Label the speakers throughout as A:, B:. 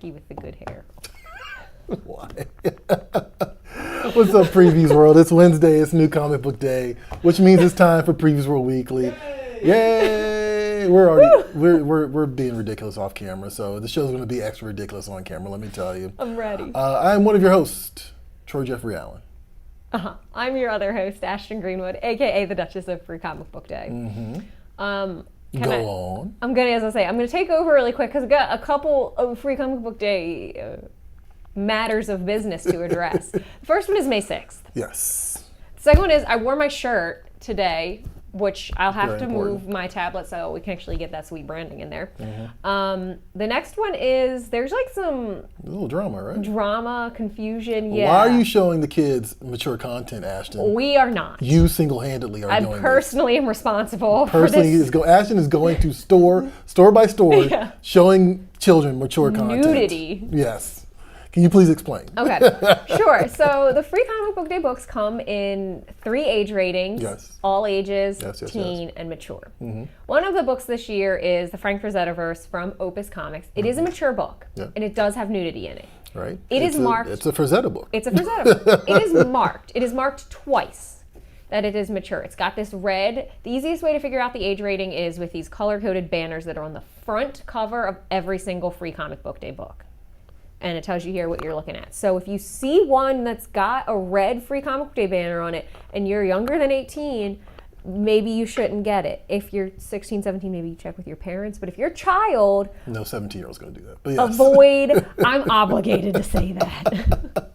A: Becky with the good hair.
B: Why? What's up, Previews World? It's Wednesday. It's New Comic Book Day, which means it's time for Previews World Weekly. Yay! We're being ridiculous off camera, so the show's going to be extra ridiculous on camera. Let me tell you.
A: I'm ready.
B: I'm one of your hosts, Troy Jeffrey Allen.
A: I'm your other host, Ashton Greenwood, aka the Duchess of Free Comic Book Day.
B: On.
A: I'm gonna take over really quick because I've got a couple of Free Comic Book Day matters of business to address. The first one is May 6th.
B: Yes.
A: The second one is I wore my shirt today, which I'll have
B: Very
A: to
B: important.
A: move my tablet so we can actually get that sweet branding in there. The next one is there's like some
B: A little drama, right?
A: drama, confusion. Yeah.
B: Why are you showing the kids mature content, Ashton?
A: We are not.
B: You single-handedly are
A: I
B: doing
A: personally am responsible
B: Personally,
A: for this
B: Ashton is going to store by store,
A: Yeah.
B: showing children mature content.
A: nudity.
B: Yes. Can you please explain?
A: Okay, sure. So the Free Comic Book Day books come in 3 age ratings.
B: Yes.
A: All ages,
B: Yes,
A: teen, and mature. One of the books this year is the Frank Frazettiverse from Opus Comics. It is a mature book,
B: Yeah.
A: and it does have nudity in it.
B: Right?
A: It is marked.
B: It's a Frazetta book.
A: It's a Frazetta. It is marked. It is marked twice that it is mature. It's got this red. The easiest way to figure out the age rating is with these color-coded banners that are on the front cover of every single Free Comic Book Day book. And it tells you here what you're looking at. So if you see one that's got a red Free Comic Book Day banner on it and you're younger than 18, maybe you shouldn't get it. If you're 16, 17, maybe you check with your parents. But if you're a child,
B: No 17-year-old's going to do that. But yes.
A: avoid, I'm obligated to say that.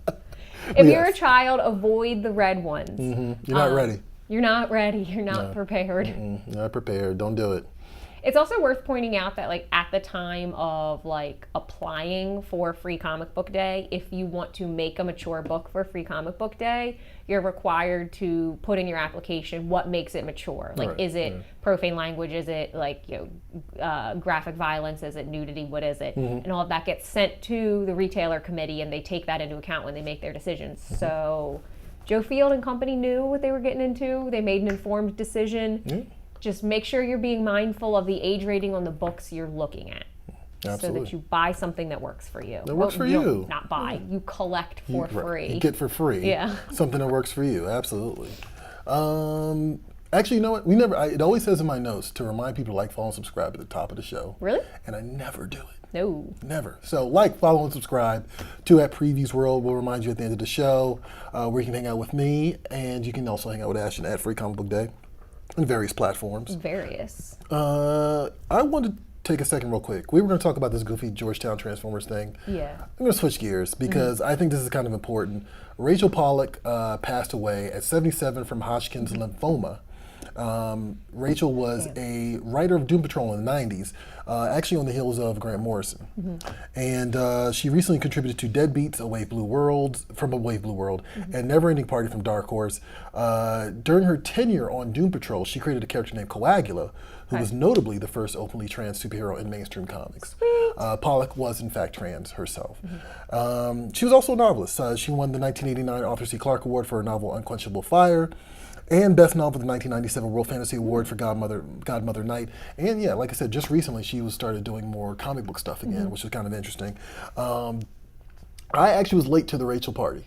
A: If you're a
B: Yes.
A: child, avoid the red ones.
B: You're not ready.
A: You're not ready. You're not prepared.
B: You're not prepared. Don't do it.
A: It's also worth pointing out that like at the time of like applying for Free Comic Book Day, if you want to make a mature book for Free Comic Book Day, you're required to put in your application what makes it mature. Like,
B: Right,
A: is it profane language? Is it like, graphic violence? Is it nudity? What is it? And all of that gets sent to the retailer committee, and they take that into account when they make their decisions. So Joe Field and company knew what they were getting into. They made an informed decision. Just make sure you're being mindful of the age rating on the books you're looking at.
B: Absolutely.
A: So that you buy something that works for you.
B: That works for
A: don't-
B: you.
A: Not buy. You collect for free.
B: You get for free.
A: Yeah.
B: Something that works for you. Absolutely. Actually, you know what? It always says in my notes to remind people to like, follow, and subscribe at the top of the show.
A: Really?
B: And I never do it.
A: No.
B: Never. So like, follow, and subscribe to at Previews World. We'll remind you at the end of the show where you can hang out with me, and you can also hang out with Ashton at Free Comic Book Day on various platforms.
A: Various.
B: I want to take a second real quick. We were going to talk about this goofy Georgetown Transformers thing.
A: Yeah.
B: I'm going to switch gears because I think this is kind of important. Rachel Pollack passed away at 77 from Hodgkin's lymphoma. Rachel was a writer of Doom Patrol in the 90s, actually on the heels of Grant Morrison. And she recently contributed to Deadbeats, A Wave Blue World, and Neverending Party from Dark Horse. During her tenure on Doom Patrol, she created a character named Coagula, who was notably the first openly trans superhero in mainstream comics. Pollack was, in fact, trans herself. She was also a novelist. She won the 1989 Arthur C. Clarke Award for her novel Unquenchable Fire, and Best Novel, the 1997 World Fantasy Award for Godmother Night. And yeah, like I said, just recently she started doing more comic book stuff again, which is kind of interesting. I actually was late to the Rachel party.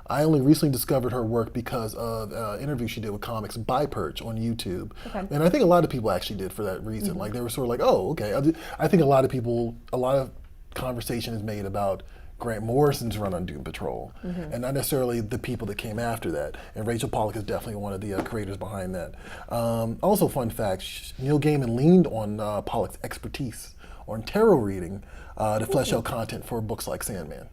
B: I only recently discovered her work because of an interview she did with Comics by Perch on YouTube. Okay. And I think a lot of people actually did for that reason. Like they were sort of like, oh, okay. I think a lot of conversation is made about Grant Morrison's run on Doom Patrol, and not necessarily the people that came after that. And Rachel Pollack is definitely one of the creators behind that. Also, fun fact, Neil Gaiman leaned on Pollack's expertise on tarot reading to flesh out content for books like Sandman.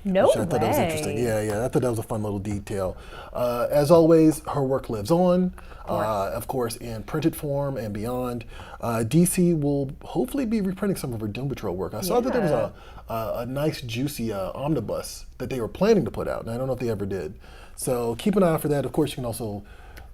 A: No
B: Which I thought that was interesting.
A: way.
B: Yeah, I thought that was a fun little detail. As always, her work lives on, of course, in printed form and beyond. DC will hopefully be reprinting some of her Doom Patrol work. I saw that there was a nice, juicy omnibus that they were planning to put out, and I don't know if they ever did. So keep an eye out for that. Of course, you can also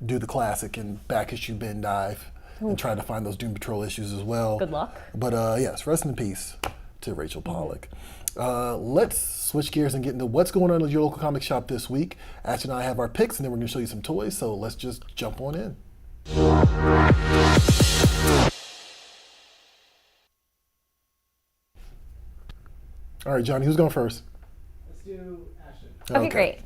B: do the classic and back issue bin dive and try to find those Doom Patrol issues as well.
A: Good luck.
B: But yes, rest in peace to Rachel Pollack. Let's switch gears and get into what's going on at your local comic shop this week. Ashton and I have our picks, and then we're going to show you some toys, so let's just jump on in. All right, Johnny, who's going first?
C: Let's do Ashton.
A: Okay, great.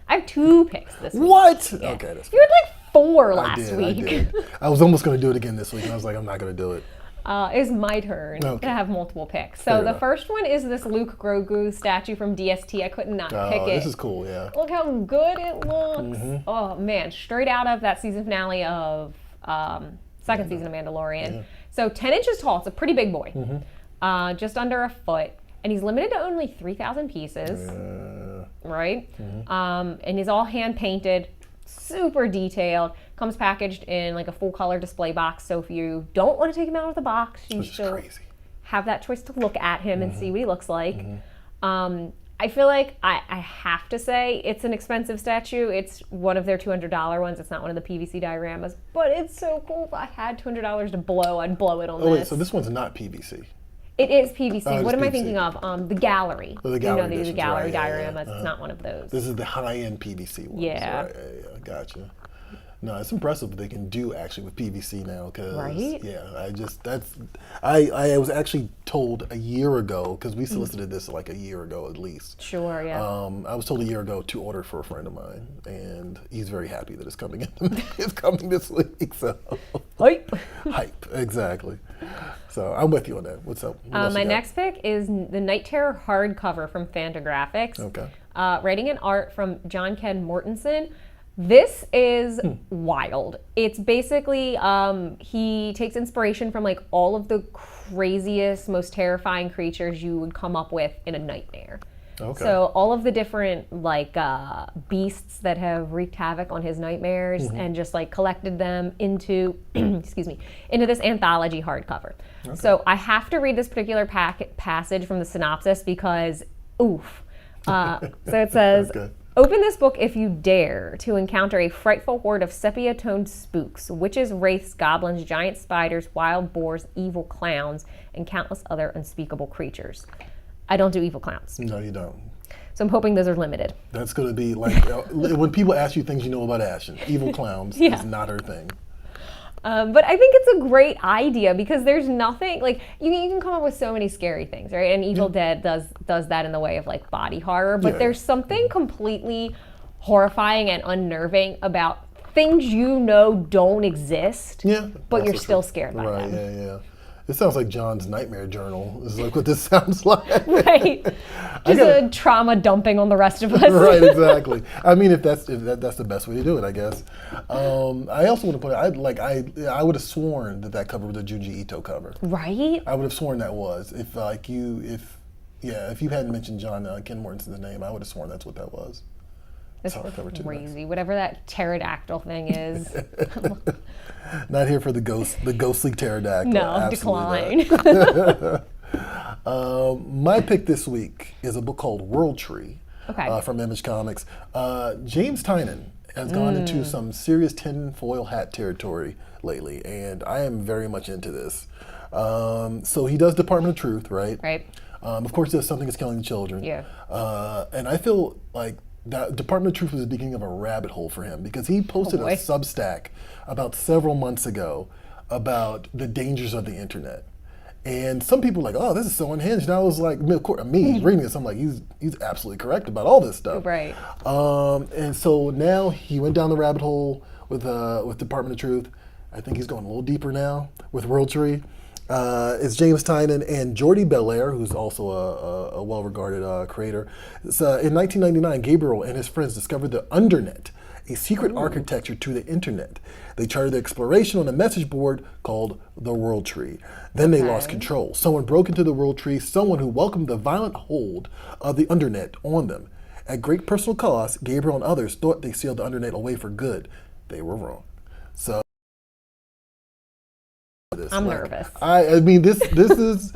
A: I have 2 picks this week.
B: What?
A: Yeah.
B: Okay, that's
A: You had like 4
B: I
A: last
B: did,
A: week.
B: I did. I was almost going to do it again this week, and I was like, I'm not going to do it.
A: It's my turn.
B: Okay.
A: I have multiple picks. So
B: Fair
A: the
B: enough.
A: first one is this Luke Grogu statue from DST. I could not pick it.
B: This is cool, yeah.
A: Look how good it looks.
B: Mm-hmm.
A: Oh man, straight out of that season finale of second season of Mandalorian.
B: Yeah.
A: So 10 inches tall. It's a pretty big boy.
B: Mm-hmm.
A: Just under a foot. And he's limited to only 3,000 pieces. Right? And he's all hand painted, super detailed. Comes packaged in like a full color display box. So if you don't want to take him out of the box, you
B: Which is
A: still
B: crazy.
A: have that choice to look at him and see what he looks like. I feel like I have to say it's an expensive statue. It's one of their $200 ones. It's not one of the PVC dioramas, but it's so cool. If I had $200 to blow, I'd blow it on
B: Oh,
A: this.
B: wait, so this one's not PVC.
A: It is PVC.
B: Oh, it's
A: What am I
B: PVC.
A: thinking of? The gallery.
B: Oh, the gallery
A: they do the
B: editions,
A: gallery
B: right, yeah,
A: dioramas.
B: yeah.
A: It's not one of those.
B: This is the high-end PVC ones.
A: Yeah.
B: Right, yeah, gotcha. No, it's impressive what they can do actually with PVC now. Cause,
A: Right?
B: Yeah, I was actually told a year ago, because we solicited this like a year ago at least.
A: Sure, yeah.
B: I was told a year ago to order for a friend of mine, and he's very happy that it's coming in. It's coming this week, so.
A: Hype.
B: Hype, exactly. So I'm with you on that. What's up? What else
A: My
B: you got?
A: next pick is the Night Terror hardcover from Fantagraphics.
B: Okay.
A: Writing and art from John Ken Mortensen. This is wild. It's basically, he takes inspiration from like all of the craziest, most terrifying creatures you would come up with in a nightmare.
B: Okay.
A: So all of the different like beasts that have wreaked havoc on his nightmares and just like collected them into, excuse me, into this anthology hardcover. Okay. So I have to read this particular passage from the synopsis because, oof. So it says,
B: Okay.
A: Open this book if you dare to encounter a frightful horde of sepia-toned spooks, witches, wraiths, goblins, giant spiders, wild boars, evil clowns, and countless other unspeakable creatures. I don't do evil clowns.
B: No, you don't.
A: So I'm hoping those are limited.
B: That's going to be like, when people ask you things you know about Ashton, evil clowns
A: Yeah.
B: is not her thing.
A: But I think it's a great idea because there's nothing, like, you can come up with so many scary things, right? And Evil Dead does that in the way of, like, body horror. But
B: Yeah.
A: there's something completely horrifying and unnerving about things you know don't exist,
B: Yeah.
A: but you're
B: also
A: still
B: true.
A: scared by
B: Right,
A: them.
B: yeah. It sounds like John's nightmare journal. Is like what this sounds like.
A: Right? Just a trauma dumping on the rest of us.
B: Right, exactly. I mean, if that's the best way to do it, I guess. I also want to point out, I would have sworn that cover was a Junji Ito cover.
A: Right?
B: I would have sworn that was. If you hadn't mentioned John Ken Mortensen's name, I would have sworn that's what that was.
A: It's
B: hardcover too,
A: crazy. Whatever that pterodactyl thing is.
B: Not here for the ghostly pterodactyl.
A: No,
B: Absolutely
A: decline.
B: not. My pick this week is a book called World Tree from Image Comics. James Tynion has gone into some serious tinfoil hat territory lately, and I am very much into this. So he does Department of Truth, right?
A: Right.
B: Of course, there's Something Is Killing the Children.
A: Yeah.
B: And I feel like that Department of Truth was the beginning of a rabbit hole for him because he posted a Substack about several months ago about the dangers of the internet. And some people were like, oh, this is so unhinged. And I was like, of course, me reading this, I'm like, he's absolutely correct about all this stuff.
A: Right.
B: And so now he went down the rabbit hole with Department of Truth. I think he's going a little deeper now with World Tree. It's James Tynion and Jordi Belair, who's also a well-regarded creator. In 1999, Gabriel and his friends discovered the Undernet, a secret architecture to the internet. They charted the exploration on a message board called the World Tree. Then they lost control. Someone broke into the World Tree, someone who welcomed the violent hold of the Undernet on them. At great personal cost, Gabriel and others thought they sealed the Undernet away for good. They were wrong. So
A: I'm nervous.
B: I mean, this is.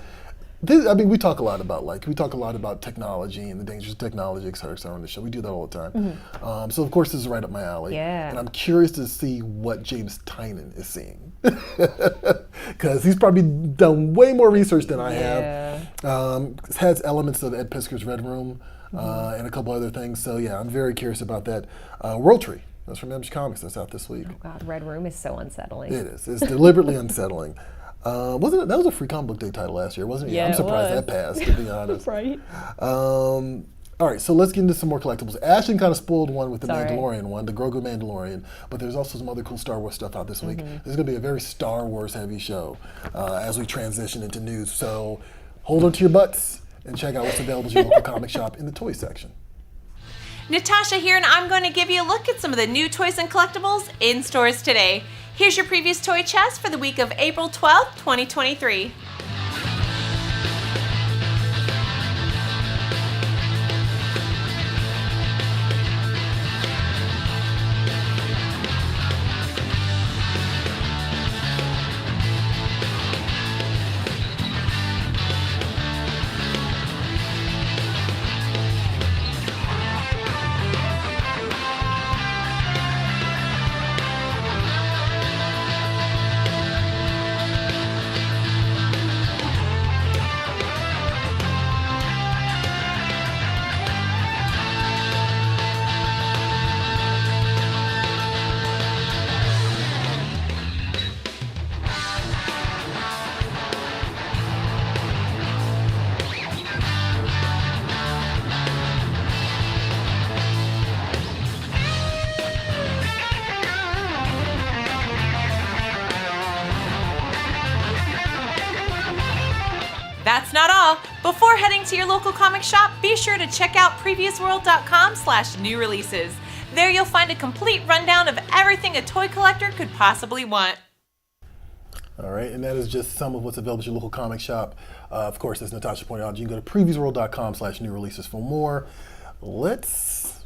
B: I mean, we talk a lot about technology and the dangers of technology, et cetera, on the show. We do that all the time. So, of course, this is right up my alley.
A: Yeah. And
B: I'm curious to see what James Tynion is seeing. Because he's probably done way more research than I have. It has elements of Ed Piskor's Red Room and a couple other things. So, yeah, I'm very curious about that. World Tree. That's from Image Comics. That's out this week.
A: Oh, God, Red Room is so unsettling.
B: It is. It's deliberately unsettling. Wasn't it? That was a free comic book day title last year, wasn't it?
A: Yeah,
B: I'm
A: it
B: surprised
A: was.
B: that passed, to be honest.
A: Right.
B: All right, so let's get into some more collectibles. Ashton kind of spoiled one with the
A: Sorry.
B: Mandalorian one, the Grogu Mandalorian, but there's also some other cool Star Wars stuff out this week.
A: Mm-hmm.
B: This is going to be a very Star Wars heavy show as we transition into news. So hold on to your butts and check out what's available at your local comic shop in the toy section.
D: Natasha here, and I'm going to give you a look at some of the new toys and collectibles in stores today. Here's your previous toy chest for the week of April 12th, 2023. That's not all. Before heading to your local comic shop, be sure to check out previousworld.com/new releases. There you'll find a complete rundown of everything a toy collector could possibly want.
B: All right, and that is just some of what's available at your local comic shop. Of course, as Natasha pointed out, you can go to previousworld.com/new releases for more. Let's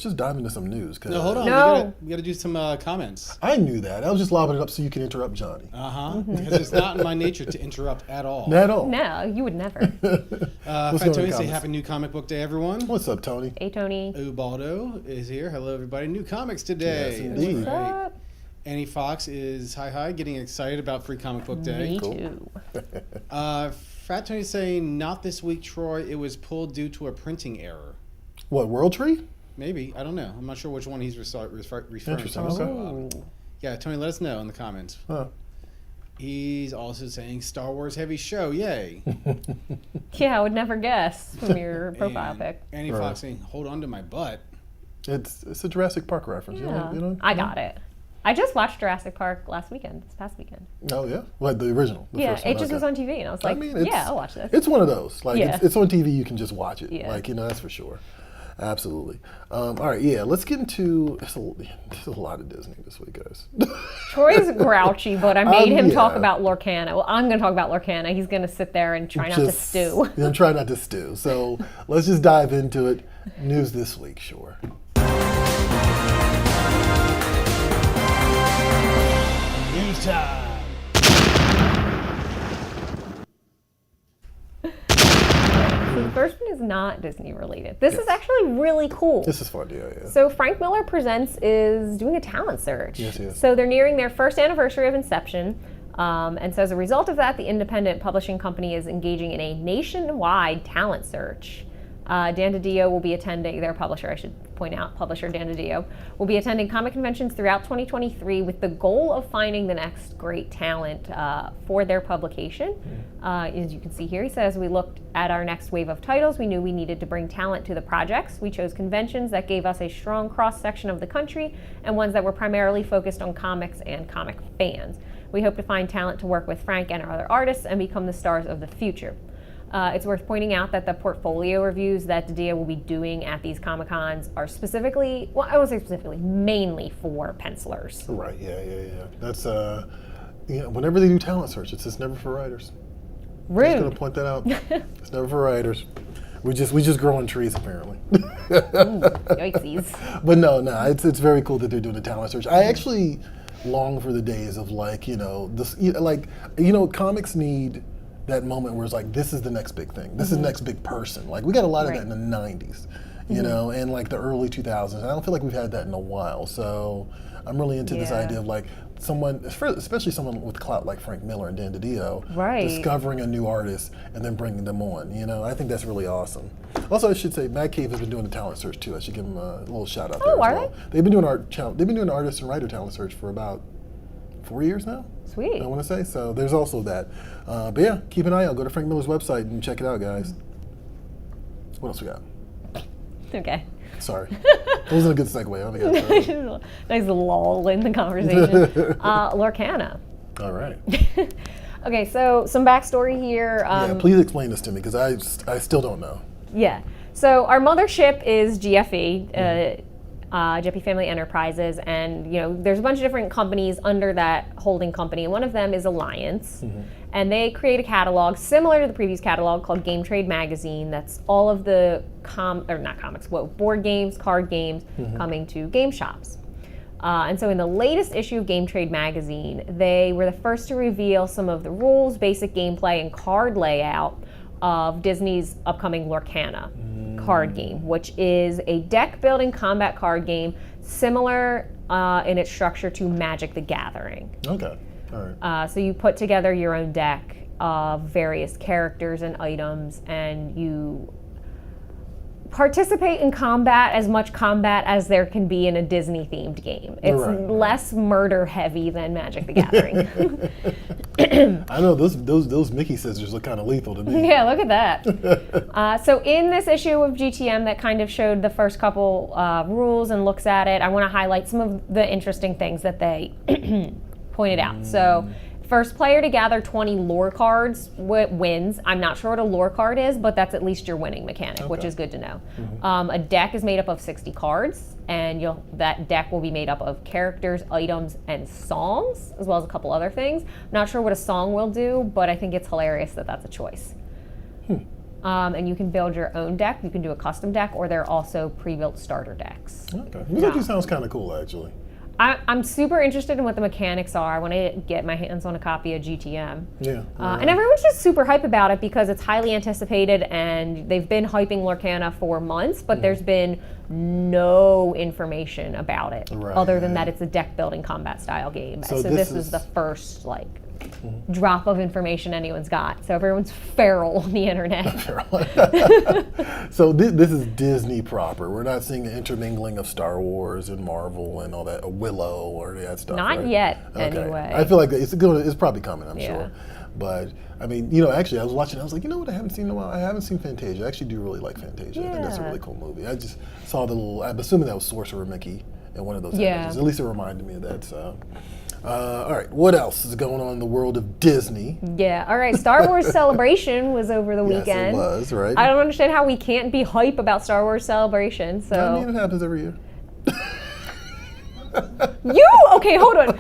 B: just dive into some news.
E: No, hold on.
A: No.
E: We gotta do some comments.
B: I knew that. I was just lobbing it up so you can interrupt Johnny.
E: Because it's not in my nature to interrupt at all.
B: Not at all.
A: No, you would never.
B: What's going
E: Fat
B: on in
E: Tony, say
B: comments?
E: happy new comic book day, everyone.
B: What's up, Tony?
A: Hey, Tony.
E: Ubaldo is here. Hello, everybody. New comics today.
B: Yes, indeed.
A: What's up?
E: Annie Fox is hi, getting excited about Free Comic Book Day.
A: Me
B: Cool.
A: too.
E: Fat Tony saying not this week, Troy. It was pulled due to a printing error.
B: What, World Tree?
E: Maybe, I don't know. I'm not sure which one he's referring
B: Interesting,
E: to.
B: okay.
E: Yeah, Tony, let us know in the comments.
B: Huh.
E: He's also saying Star Wars heavy show, yay.
A: Yeah, I would never guess from your profile
E: And
A: pic.
E: Annie
B: Right.
E: Fox saying, hold on to my butt.
B: It's a Jurassic Park reference.
A: Yeah.
B: You know?
A: I got it. I just watched Jurassic Park this past weekend.
B: Oh, yeah? What, the original? The
A: Yeah,
B: first one,
A: it just
B: okay.
A: was on TV, and I was like, yeah, I'll watch this.
B: It's one of those. Like,
A: Yeah.
B: it's on TV, you can just watch it.
A: Yeah.
B: Like, that's for sure. Absolutely. All right, yeah, let's get into, there's a lot of Disney this week, guys.
A: Troy's grouchy, but I made him talk
B: yeah.
A: about Lorcana. Well, I'm going to talk about Lorcana. He's going to sit there and try not to stew.
B: Yeah, try not to stew. So let's just dive into it. News this week, sure.
E: News time.
A: So the first one is not Disney related. This is actually really cool.
B: This is fun, yeah.
A: So Frank Miller Presents is doing a talent search.
B: Yes, yes.
A: So they're nearing their first anniversary of inception. And so as a result of that, the independent publishing company is engaging in a nationwide talent search. Dan DiDio will be attending, their publisher, I should point out, publisher Dan DiDio, will be attending comic conventions throughout 2023 with the goal of finding the next great talent for their publication. As you can see here, he says, we looked at our next wave of titles. We knew we needed to bring talent to the projects. We chose conventions that gave us a strong cross-section of the country and ones that were primarily focused on comics and comic fans. We hope to find talent to work with Frank and our other artists and become the stars of the future. It's worth pointing out that the portfolio reviews that DiDio will be doing at these Comic-Cons are specifically, well, I won't say specifically, mainly for pencilers.
B: Right, yeah. That's, whenever they do talent search, it's just never for writers. I'm just going
A: Rude.
B: to point that out. It's never for writers. We just grow on trees, apparently.
A: Yikesies.
B: But no, it's very cool that they're doing a talent search. I actually long for the days of comics need that moment where it's like, this is the next big thing. This is the next big person. Like, we got a lot of that in the 90s, and like the early 2000s. I don't feel like we've had that in a while. So I'm really into this idea of like someone, especially someone with clout like Frank Miller and Dan DiDio, discovering a new artist and then bringing them on. I think that's really awesome. Also, I should say, Mad Cave has been doing a talent search too. I should give them a little shout out there as well. They've been doing artist and writer talent search for about 4 years now.
A: Sweet.
B: I want to say. So there's also that. But yeah, keep an eye out. Go to Frank Miller's website and check it out, guys. What else we got?
A: Okay.
B: Sorry. That wasn't a good segue. I think that's
A: Nice lull in the conversation. Lorcana.
B: all right.
A: Okay, so some backstory here.
B: Yeah, please explain this to me because I still don't know.
A: Yeah. So our mothership is GFE, Geppi Family Enterprises, and there's a bunch of different companies under that holding company, and one of them is Alliance, and they create a catalog similar to the previous catalog called Game Trade Magazine. That's all of the board games, card games coming to game shops. And so in the latest issue of Game Trade Magazine, they were the first to reveal some of the rules, basic gameplay, and card layout of Disney's upcoming Lorcana card game, which is a deck-building combat card game similar in its structure to Magic the Gathering.
B: Okay, all right.
A: So you put together your own deck of various characters and items, and you participate in combat, as much combat as there can be in a Disney-themed game. It's less murder-heavy than Magic the Gathering.
B: I know those Mickey scissors look kind of lethal to me.
A: Yeah, look at that. So in this issue of GTM that kind of showed the first couple rules and looks at it, I want to highlight some of the interesting things that they pointed out. So first player to gather 20 lore cards wins. I'm not sure what a lore card is, but that's at least your winning mechanic, which is good to know. A deck is made up of 60 cards, and that deck will be made up of characters, items, and songs, as well as a couple other things. I'm not sure what a song will do, but I think it's hilarious that that's a choice. And you can build your own deck. You can do a custom deck, or there are also pre-built starter decks.
B: Okay, this actually sounds kind of cool, actually.
A: I'm super interested in what the mechanics are. I want to get my hands on a copy of GTM.
B: Yeah.
A: And everyone's just super hype about it because it's highly anticipated, and they've been hyping Lorcana for months, but there's been no information about it other than that it's a deck building combat style game. So this is the first drop of information anyone's got. So everyone's feral on the internet.
B: So this is Disney proper. We're not seeing an intermingling of Star Wars and Marvel and all that, Willow or that stuff.
A: Not yet, anyway.
B: I feel like it's probably coming, I'm sure. But I mean, actually, I was watching. I was like, what I haven't seen in a while. I haven't seen Fantasia. I actually do really like Fantasia. I think that's a really cool movie. I just saw the little. I'm assuming that was Sorcerer Mickey in one of those images. At least it reminded me of that. So. All right, what else is going on in the world of Disney? Yeah, all right, Star Wars Celebration was over the weekend. Yes, it was, right? I don't understand how we can't be hype about Star Wars Celebration, so... I mean, it happens every year. Okay, hold on.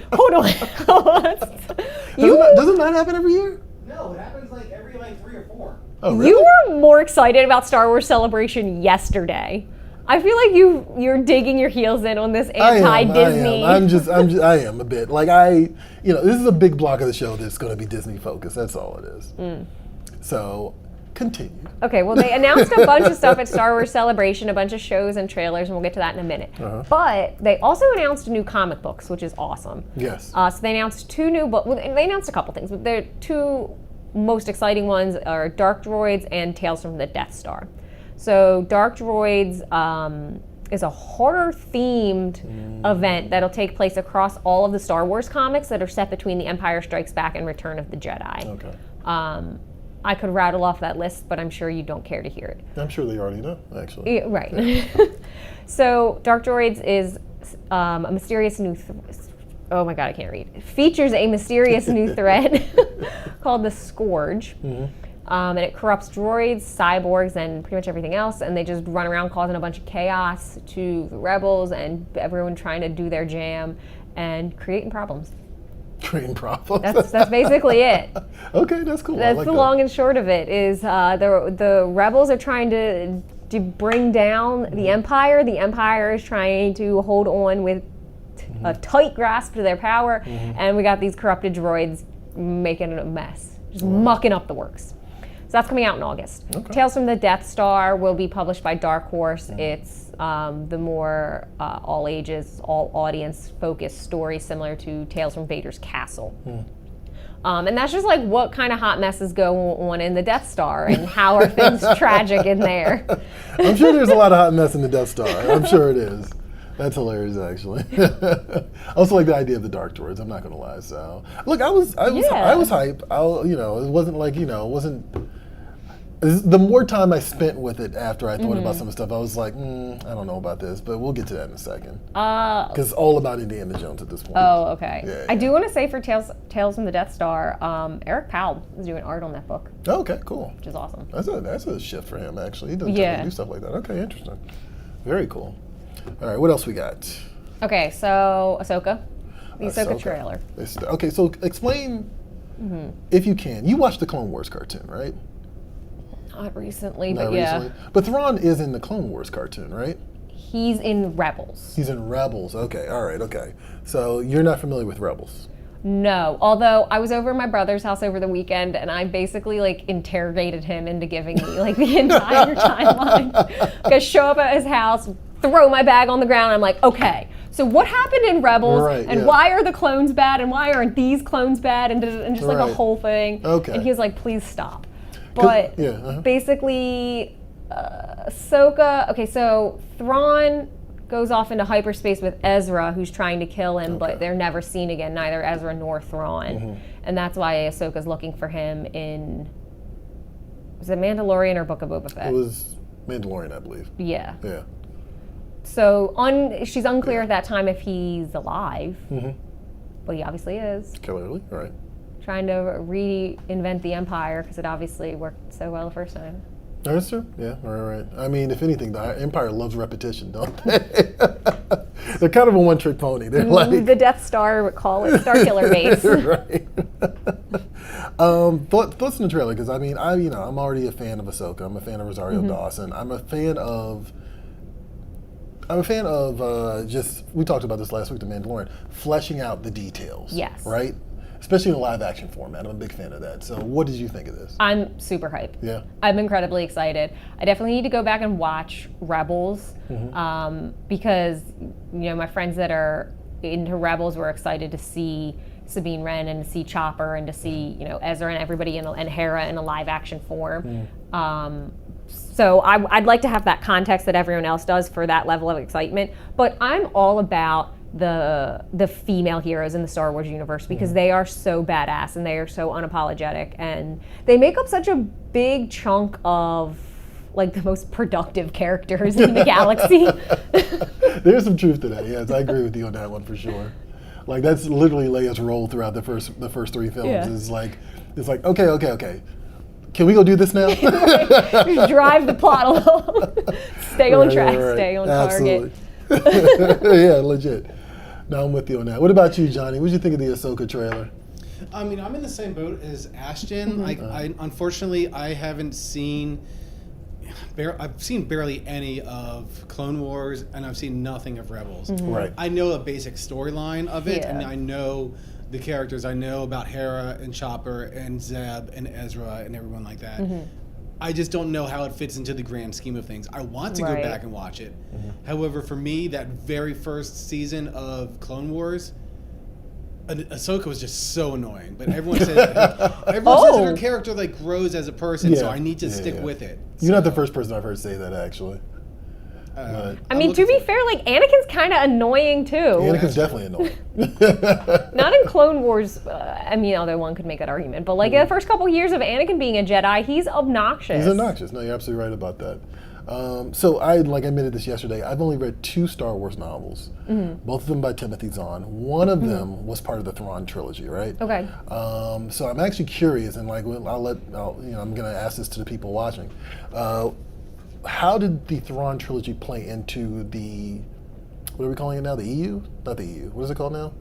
B: Doesn't that happen every year?
C: No, it happens every 3 or 4.
B: Oh, really?
A: You were more excited about Star Wars Celebration yesterday. I feel like you're digging your heels in on this anti-Disney.
B: I am a bit. This is a big block of the show that's going to be Disney focused. That's all it is. So, continue. Okay, well, they announced a bunch of stuff at Star Wars Celebration, a bunch of shows and trailers, and we'll get to that in a minute. But they also announced new comic books, which is awesome. Yes. So they announced 2 new books. Well, they announced a couple things, but their 2 most exciting ones are Dark Droids and Tales from the Death Star. So Dark Droids is a horror-themed event that'll take place across all of the Star Wars comics that are set between The Empire Strikes Back and Return of the Jedi. Okay. I could rattle off that list, but I'm sure you don't care to hear it. I'm sure they already know, actually. Yeah, right. Yeah. So Dark Droids is a mysterious new... oh my God, I can't read. It features a mysterious new threat called the Scourge. And it corrupts droids, cyborgs, and pretty much everything else, and they just run around causing a bunch of chaos to the rebels and everyone trying to do their jam and creating problems. Creating problems? That's basically it. Okay, that's cool. That's the long and short of it, is the rebels are trying to bring down the Empire. The Empire is trying to hold on with a tight grasp to their power, and we got these corrupted droids making a mess, just mucking up the works. So that's coming out in August. Okay. Tales from the Death Star will be published by Dark Horse. It's the more all ages, all audience focused story similar to Tales from Vader's Castle. And that's just what kind of hot messes go on in the Death Star and how are things tragic in there. I'm sure there's a lot of hot mess in the Death Star. I'm sure it is. That's hilarious, actually. I also like the idea of the dark droids. I'm not gonna lie. So, look, I was hype. It wasn't like it wasn't. The more time I spent with it after I thought about some of the stuff, I was like, I don't know about this, but we'll get to that in a second. Because it's all about Indiana Jones at this point.
A: Oh, okay.
B: Yeah,
A: I do want to say for Tales from the Death Star, Eric Powell is doing art on that book,
B: Oh, okay, cool.
A: which is awesome.
B: That's a shift for him, actually. He doesn't
A: Yeah.
B: do stuff like that. Okay, interesting. Very cool. All right, what else we got?
A: Okay, so Ahsoka, the Ahsoka trailer.
B: Okay, so explain, if you can. You watched the Clone Wars cartoon, right?
A: Not recently,
B: Not
A: but yeah.
B: recently. But Thrawn is in the Clone Wars cartoon, right?
A: He's in Rebels.
B: He's in Rebels. Okay, all right, okay. So you're not familiar with Rebels?
A: No, although I was over at my brother's house over the weekend and I basically like interrogated him into giving me like the entire timeline. Like I show up at his house, throw my bag on the ground, I'm like, okay, so what happened in Rebels
B: Right,
A: and
B: yeah.
A: why are the clones bad and why aren't these clones bad and just like a
B: Right.
A: whole thing.
B: Okay.
A: And he was like, please stop. But
B: yeah, uh-huh.
A: basically, Ahsoka, okay, so Thrawn goes off into hyperspace with Ezra, who's trying to kill him, but they're never seen again, neither Ezra nor Thrawn. And that's why Ahsoka's looking for him in, was it Mandalorian or Book of Boba Fett?
B: It was Mandalorian, I believe.
A: Yeah.
B: Yeah.
A: So she's unclear at that time if he's alive, but he obviously is.
B: Clearly, all right.
A: Trying to reinvent the Empire because it obviously worked so well the first time.
B: That's true. Yeah, right. I mean, if anything, the Empire loves repetition, don't they? They're kind of a one-trick pony. They're like
A: The Death Star, call it Starkiller Base.
B: right. Thoughts on the trailer? Because I mean, I'm already a fan of Ahsoka. I'm a fan of Rosario Dawson. I'm a fan of just, we talked about this last week, The Mandalorian, fleshing out the details.
A: Yes.
B: Right? Especially in a live action format. I'm a big fan of that. So what did you think of this?
A: I'm super hyped.
B: Yeah.
A: I'm incredibly excited. I definitely need to go back and watch Rebels because, my friends that are into Rebels were excited to see Sabine Wren and to see Chopper and to see, Ezra and everybody and Hera in a live action form. So I'd like to have that context that everyone else does for that level of excitement. But I'm all about the female heroes in the Star Wars universe because they are so badass and they are so unapologetic and they make up such a big chunk of like the most productive characters in the galaxy.
B: There's some truth to that. Yes, I agree with you on that one for sure. Like that's literally Leia's role throughout the first three films.
A: Yeah.
B: It's like okay. Can we go do this now?
A: Just drive the plot along. Stay on track.
B: Right.
A: Stay on
B: Absolutely.
A: target.
B: Yeah, legit. No, I'm with you on that. What about you, Johnny? What did you think of the Ahsoka trailer?
E: I mean, I'm in the same boat as Ashton. I unfortunately I haven't seen. I've seen barely any of Clone Wars, and I've seen nothing of Rebels.
B: Right.
E: I know a basic storyline of it, and
A: Yeah.
E: I know the characters. I know about Hera and Chopper and Zeb and Ezra and everyone like that. I just don't know how it fits into the grand scheme of things. I want to go
A: Right.
E: back and watch it. However, for me, that very first season of Clone Wars, Ahsoka was just so annoying. But everyone says that her character like grows as a person, so I need to stick with it.
B: You're not the first person I've heard say that, actually. But
A: I mean, to be fair, like Anakin's kind of annoying too.
B: Anakin's definitely annoying.
A: Not in Clone Wars. I mean, although one could make that argument, but like the first couple years of Anakin being a Jedi, he's obnoxious.
B: He's obnoxious. No, you're absolutely right about that. So I admitted this yesterday. I've only read 2 Star Wars novels, both of them by Timothy Zahn. One of them was part of the Thrawn trilogy, right?
A: Okay.
B: So I'm actually curious, and like I'm going to ask this to the people watching. How did the Thrawn trilogy play into the, what are we calling it now? The EU? Not the EU. What is it called now?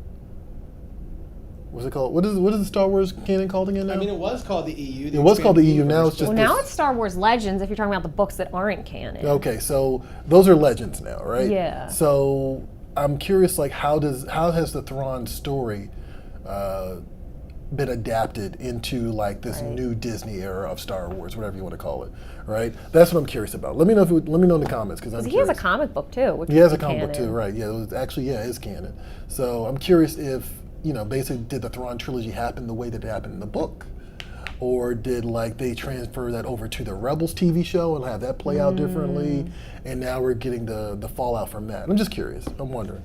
B: What's it called? What is the Star Wars canon called again now?
E: I mean, it was called the EU.
B: It was called the EU. Now it's just
A: Well, now it's Star Wars Legends. If you're talking about the books that aren't canon.
B: Okay, so those are legends now, right?
A: Yeah.
B: So I'm curious, like, how has the Thrawn story been adapted into like this new Disney era of Star Wars, whatever you want to call it, right? That's what I'm curious about. Let me know in the comments because I'm
A: He
B: curious.
A: has a comic book too. Which
B: He has a
A: is
B: comic book too,
A: canon.
B: right? Yeah, it is canon. So I'm curious if basically did the Thrawn trilogy happen the way that it happened in the book, or did like they transfer that over to the Rebels TV show and have that play out differently, and now we're getting the fallout from that? I'm just curious. I'm wondering.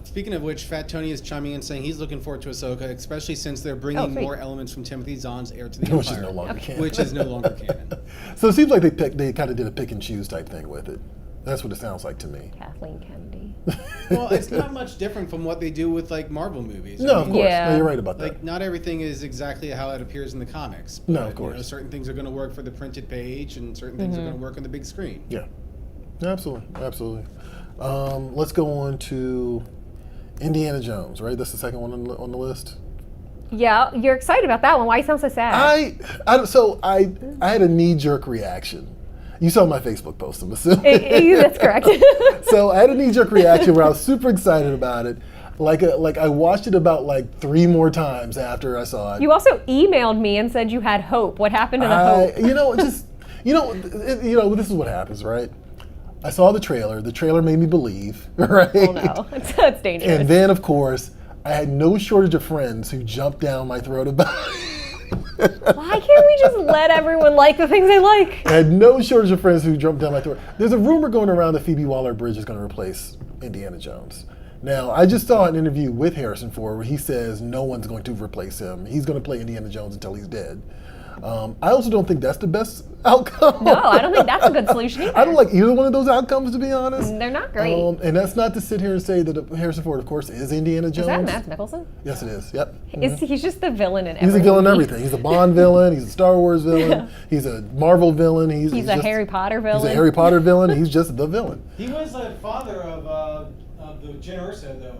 E: Speaking of which, Fat Tony is chiming in saying he's looking forward to Ahsoka, especially since they're bringing
A: sweet.
E: more elements from Timothy Zahn's Heir to the Empire,
B: Which is no longer canon.
E: which is no longer canon.
B: So it seems like they kind of did a pick and choose type thing with it. That's what it sounds like to me.
A: Kathleen Kennedy.
E: Well, it's not much different from what they do with like Marvel movies.
B: No,
E: I
B: of
E: mean,
B: course.
A: Yeah.
B: No, you're right about that.
E: Like, not everything is exactly how it appears in the comics.
B: No, of
E: but,
B: course.
E: certain things are going to work for the printed page, and certain things are going to work on the big screen.
B: Yeah, absolutely, absolutely. Let's go on to Indiana Jones. Right, that's the second one on the list.
A: Yeah, you're excited about that one. Why you sound so sad?
B: I had a knee-jerk reaction. You saw my Facebook post, I'm assuming.
A: That's correct.
B: So I had a knee-jerk reaction where I was super excited about it. Like I watched it about like 3 more times after I saw it.
A: You also emailed me and said you had hope. What happened to the hope?
B: This is what happens, right? I saw the trailer. The trailer made me believe, right?
A: Oh no, that's dangerous.
B: And then, of course, I had no shortage of friends who jumped down my throat about it.
A: Why can't we just let everyone like the things they like?
B: I had no shortage of friends who jumped down my throat. There's a rumor going around that Phoebe Waller-Bridge is going to replace Indiana Jones. Now, I just saw an interview with Harrison Ford where he says no one's going to replace him. He's going to play Indiana Jones until he's dead. I also don't think that's the best outcome.
A: No, I don't think that's a good solution either.
B: I don't like either one of those outcomes, to be honest.
A: They're not great.
B: And that's not to sit here and say that Harrison Ford, of course, is Indiana Jones.
A: Is that Mads Mikkelsen?
B: Yes, it is. Yep.
A: He's just the villain in everything.
B: He's a villain in everything. He's a Bond villain. He's a Star Wars villain. He's a Marvel villain. He's
A: a
B: just,
A: Harry Potter villain.
B: He's a Harry Potter villain. He's just the villain.
C: He was the father of the Jyn Erso, though.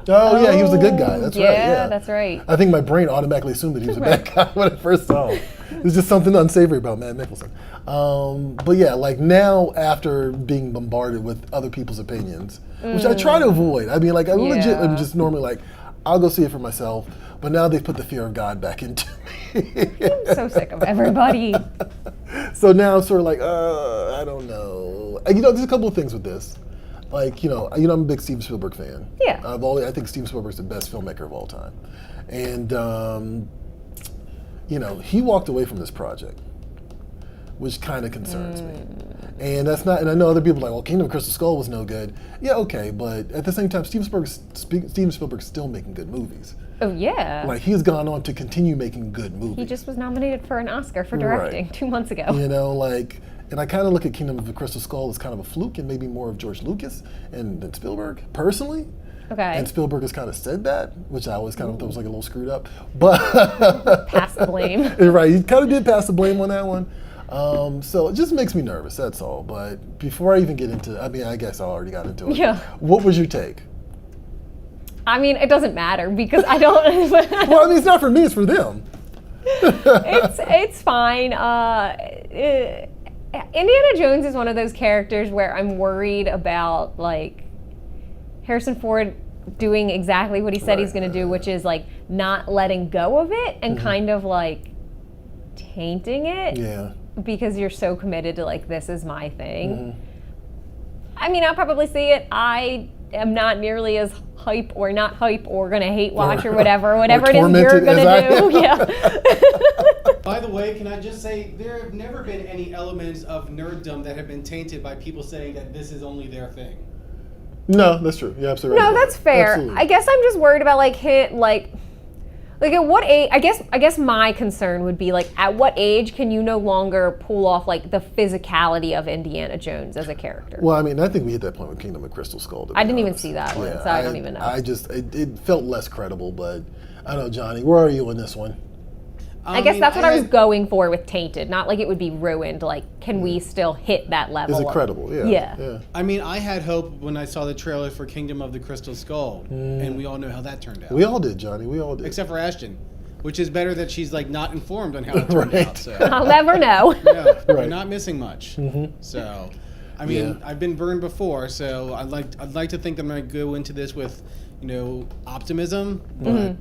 B: Oh, yeah, he was a good guy. That's right. Yeah,
A: that's right.
B: I think my brain automatically assumed that he was a bad guy when I first saw him. There's just something unsavory about Matt Mikkelsen. But yeah, like now after being bombarded with other people's opinions, which I try to avoid. I mean, like I legit am just normally like, I'll go see it for myself. But now they've put the fear of God back into me.
A: I'm so sick of everybody.
B: So now I'm sort of like, I don't know. There's a couple of things with this. Like, I'm a big Steven Spielberg fan.
A: Yeah.
B: I think Steven Spielberg's the best filmmaker of all time. And, he walked away from this project, which kind of concerns me. And that's not, and I know other people are like, well, Kingdom of Crystal Skull was no good. Yeah, okay, but at the same time, Steven Spielberg's still making good movies.
A: Oh, yeah.
B: Like, he's gone on to continue making good movies.
A: He just was nominated for an Oscar for directing 2 months ago.
B: And I kind of look at Kingdom of the Crystal Skull as kind of a fluke and maybe more of George Lucas than Spielberg, personally.
A: Okay.
B: And Spielberg has kind of said that, which I always kind of thought was like a little screwed up. But
A: pass the blame.
B: Right, he kind of did pass the blame on that one. So it just makes me nervous, that's all. But before I even get into, I guess I already got into it.
A: Yeah.
B: What was your take?
A: I mean, it doesn't matter because I don't.
B: Well, it's not for me, it's for them.
A: It's fine. Indiana Jones is one of those characters where I'm worried about like Harrison Ford doing exactly what he said he's going to do, which is like not letting go of it and kind of like tainting it.
B: Yeah.
A: Because you're so committed to like, this is my thing. I mean, I'll probably see it. I am not nearly as hype or not hype or gonna hate watch or whatever it is you're gonna do. Yeah.
E: By the way, can I just say there have never been any elements of nerddom that have been tainted by people saying that this is only their thing.
B: No, that's true. You're absolutely right.
A: No, that's fair.
B: Absolutely.
A: I guess I'm just worried about like at what age? I guess my concern would be like, at what age can you no longer pull off like the physicality of Indiana Jones as a character?
B: Well, I think we hit that point with Kingdom of Crystal Skull.
A: I didn't even see that one, so I don't even know.
B: It felt less credible, but I don't know, Johnny, where are you on this one?
A: I guess that's what I was going for with Tainted. Not like it would be ruined. Like, can we still hit that level?
B: Is it credible? Yeah.
E: I mean, I had hope when I saw the trailer for Kingdom of the Crystal Skull, and we all know how that turned out.
B: We all did, Johnny. We all did.
E: Except for Ashton, which is better that she's like not informed on how it turned out. So.
A: I'll never know.
E: Yeah, we're not missing much. So, I mean, I've been burned before, so I'd like to think I'm going to go into this with, optimism, but.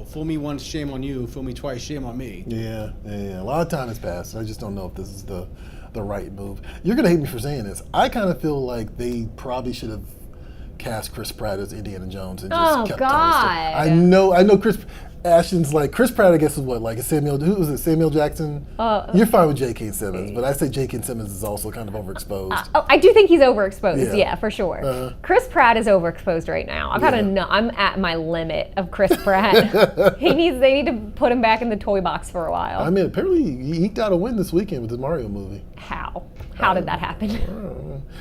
E: Fool me once, shame on you. Fool me twice, shame on me.
B: Yeah. A lot of time has passed. I just don't know if this is the right move. You're going to hate me for saying this. I kind of feel like they probably should have cast Chris Pratt as Indiana Jones and just kept
A: God.
B: I know Chris. Ashton's like, Chris Pratt, I guess, is what, like, is Samuel, who was it, Samuel Jackson? You're fine with J.K. Simmons, but I say J.K. Simmons is also kind of overexposed.
A: I do think he's overexposed,
B: Yeah.
A: yeah, for sure. Chris Pratt is overexposed right now. I've had enough. I'm at my limit of Chris Pratt. They need to put him back in the toy box for a while.
B: I mean, apparently he eked out a win this weekend with the Mario movie.
A: How? How did that happen?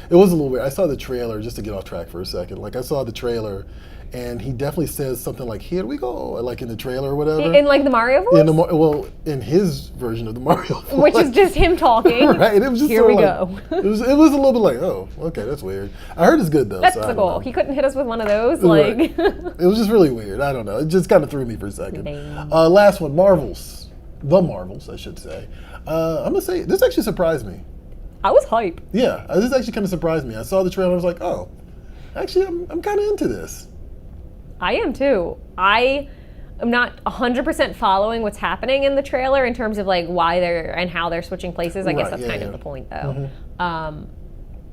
B: It was a little weird. I saw the trailer, just to get off track for a second. Like, I saw the trailer, and he definitely says something like, "Here we go," like in the trailer or whatever.
A: In like the Mario voice?
B: In his version of the Mario voice.
A: Which is just him talking.
B: Right, and it was just
A: Here we
B: like,
A: go.
B: it was a little bit like, oh, okay, that's weird. I heard it's good though.
A: That's
B: so I
A: the
B: don't
A: goal.
B: know.
A: He couldn't hit us with one of those. Like,
B: Right. It was just really weird. I don't know. It just kind of threw me for a second.
A: Dang.
B: Last one, Marvels. The Marvels, I should say. I'm gonna say this actually surprised me.
A: I was hype.
B: Yeah, this actually kind of surprised me. I saw the trailer. I was like, oh, actually, I'm kind of into this.
A: I am too. I am not 100% following what's happening in the trailer in terms of like why they're and how they're switching places. I guess
B: Right,
A: that's
B: yeah,
A: kind
B: yeah.
A: of the point though.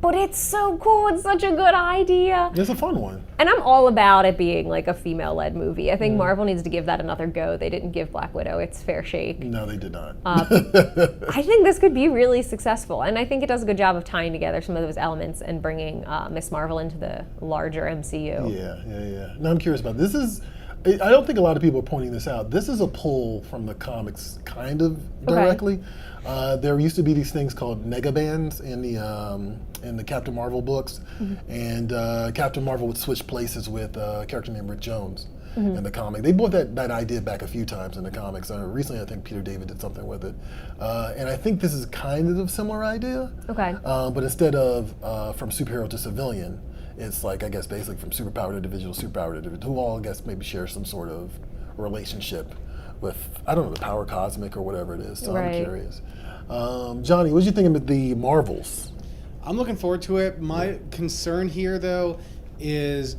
A: But it's so cool. It's such a good idea.
B: It's a fun one.
A: And I'm all about it being like a female-led movie. I think Marvel needs to give that another go. They didn't give Black Widow its fair shake.
B: No, they did not.
A: I think this could be really successful, and I think it does a good job of tying together some of those elements and bringing Miss Marvel into the larger MCU.
B: Yeah. Now I'm curious about this. I don't think a lot of people are pointing this out. This is a pull from the comics, kind of directly. There used to be these things called negabands in the Captain Marvel books, and Captain Marvel would switch places with a character named Rick Jones in the comic. They brought that idea back a few times in the comics. Recently, I think Peter David did something with it, and I think this is kind of a similar idea.
A: Okay.
B: But instead of from superhero to civilian, it's like, I guess, basically from superpower to individual, superpower to individual, who all, I guess, maybe share some sort of relationship with, I don't know, the power cosmic or whatever it is. So I'm
A: Right.
B: curious. Johnny, what did you think of the Marvels?
E: I'm looking forward to it. My concern here, though, is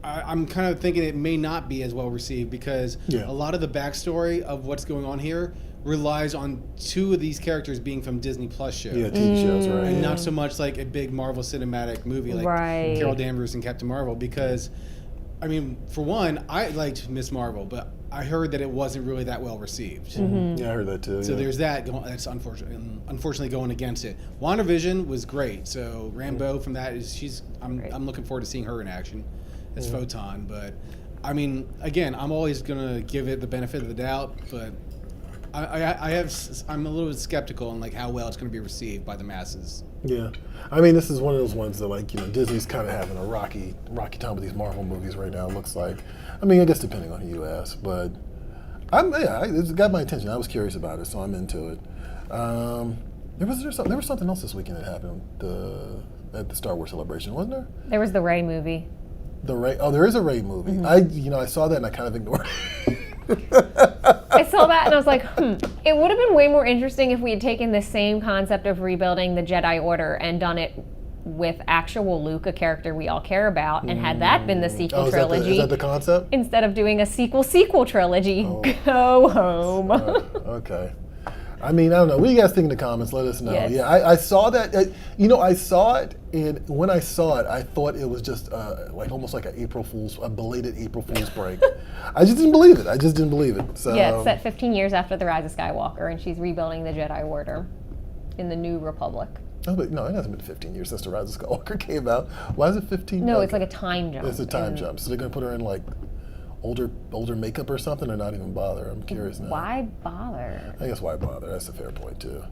E: I'm kind of thinking it may not be as well received because
B: Yeah.
E: a lot of the backstory of what's going on here relies on two of these characters being from Disney Plus shows.
B: Yeah, TV shows, right?
E: And not so much like a big Marvel cinematic movie like
A: Right.
E: Carol Danvers and Captain Marvel because, I mean, for one, I liked Miss Marvel, but I heard that it wasn't really that well received.
B: Yeah, I heard that too.
E: So
B: yeah.
E: there's that. That's unfortunately going against it. WandaVision was great. So Rambeau from that is I'm looking forward to seeing her in action as Photon. But I mean, again, I'm always gonna give it the benefit of the doubt. But I'm a little bit skeptical on like how well it's gonna be received by the masses.
B: Yeah, I mean, this is one of those ones that, like, Disney's kind of having a rocky time with these Marvel movies right now. It looks like, I mean, I guess depending on who you ask, but it's got my attention. I was curious about it, so I'm into it. There was something else this weekend that happened at the Star Wars celebration, wasn't there?
A: There was the Rey movie.
B: There is a Rey movie. I saw that and I kind of ignored it.
A: I saw that and I was like, It would have been way more interesting if we had taken the same concept of rebuilding the Jedi Order and done it with actual Luke, a character we all care about, and had that been the sequel trilogy.
B: Is that the concept?
A: Instead of doing a sequel trilogy. Go home.
B: Okay. I mean, I don't know. What do you guys think in the comments? Let us know.
A: Yes.
B: Yeah, I saw that. I saw it, and when I saw it, I thought it was just like almost like a belated April Fool's prank. I just didn't believe it. So
A: Yeah, it's set 15 years after the Rise of Skywalker, and she's rebuilding the Jedi Order in the New Republic.
B: Oh, but no, it hasn't been 15 years since the Rise of Skywalker came out. Why is it 15?
A: No, it's like a time jump.
B: It's a time jump. So they're gonna put her in like older makeup or something, or not even bother? I'm curious now.
A: Why bother?
B: I guess why bother? That's a fair point too.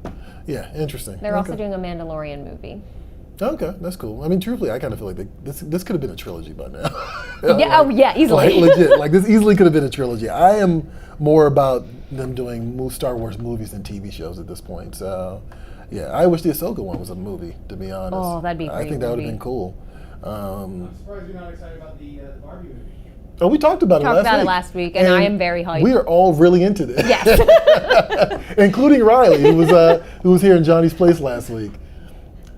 B: Yeah, interesting.
A: They're also doing a Mandalorian movie.
B: Okay, that's cool. I mean, truthfully, I kind of feel like this could have been a trilogy by now.
A: Yeah, easily.
B: Like, legit, like this easily could have been a trilogy. I am more about them doing Star Wars movies than TV shows at this point. So, yeah, I wish the Ahsoka one was a movie, to be honest.
A: Oh, that'd be a
B: I
A: great
B: think that would have
A: movie.
B: been cool.
C: I'm surprised you're not excited about the Barbie movie.
B: Oh, we talked about
A: Talked
B: it
A: about it last week, and I am very hyped.
B: We are all really into this.
A: Yes.
B: Including Riley, who was here in Johnny's place last week.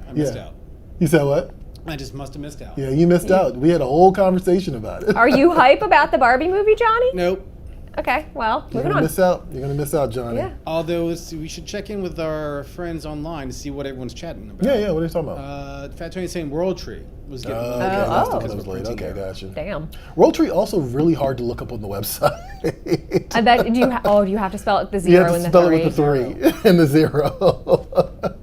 E: I missed out.
B: You said what?
E: I just must have missed out.
B: Yeah, you missed out. We had a whole conversation about it.
A: Are you hype about the Barbie movie, Johnny?
E: Nope.
A: Okay, well,
B: You're
A: moving
B: gonna
A: on.
B: miss out. You're gonna miss out, Johnny.
A: Yeah.
E: Although we should check in with our friends online to see what everyone's chatting about.
B: Yeah. What are you talking about?
E: Fat Tony saying World Tree was getting
B: Okay,
E: loaded
B: that's
A: oh.
B: the one
E: because
B: that was
E: of a
B: late.
E: printing
B: Okay,
E: error.
B: gotcha.
A: Damn.
B: World Tree also really hard to look up on the website.
A: Do you have to spell it with the
B: You
A: 0
B: have to
A: and the
B: spell
A: 3?
B: it with the 3 and the 0.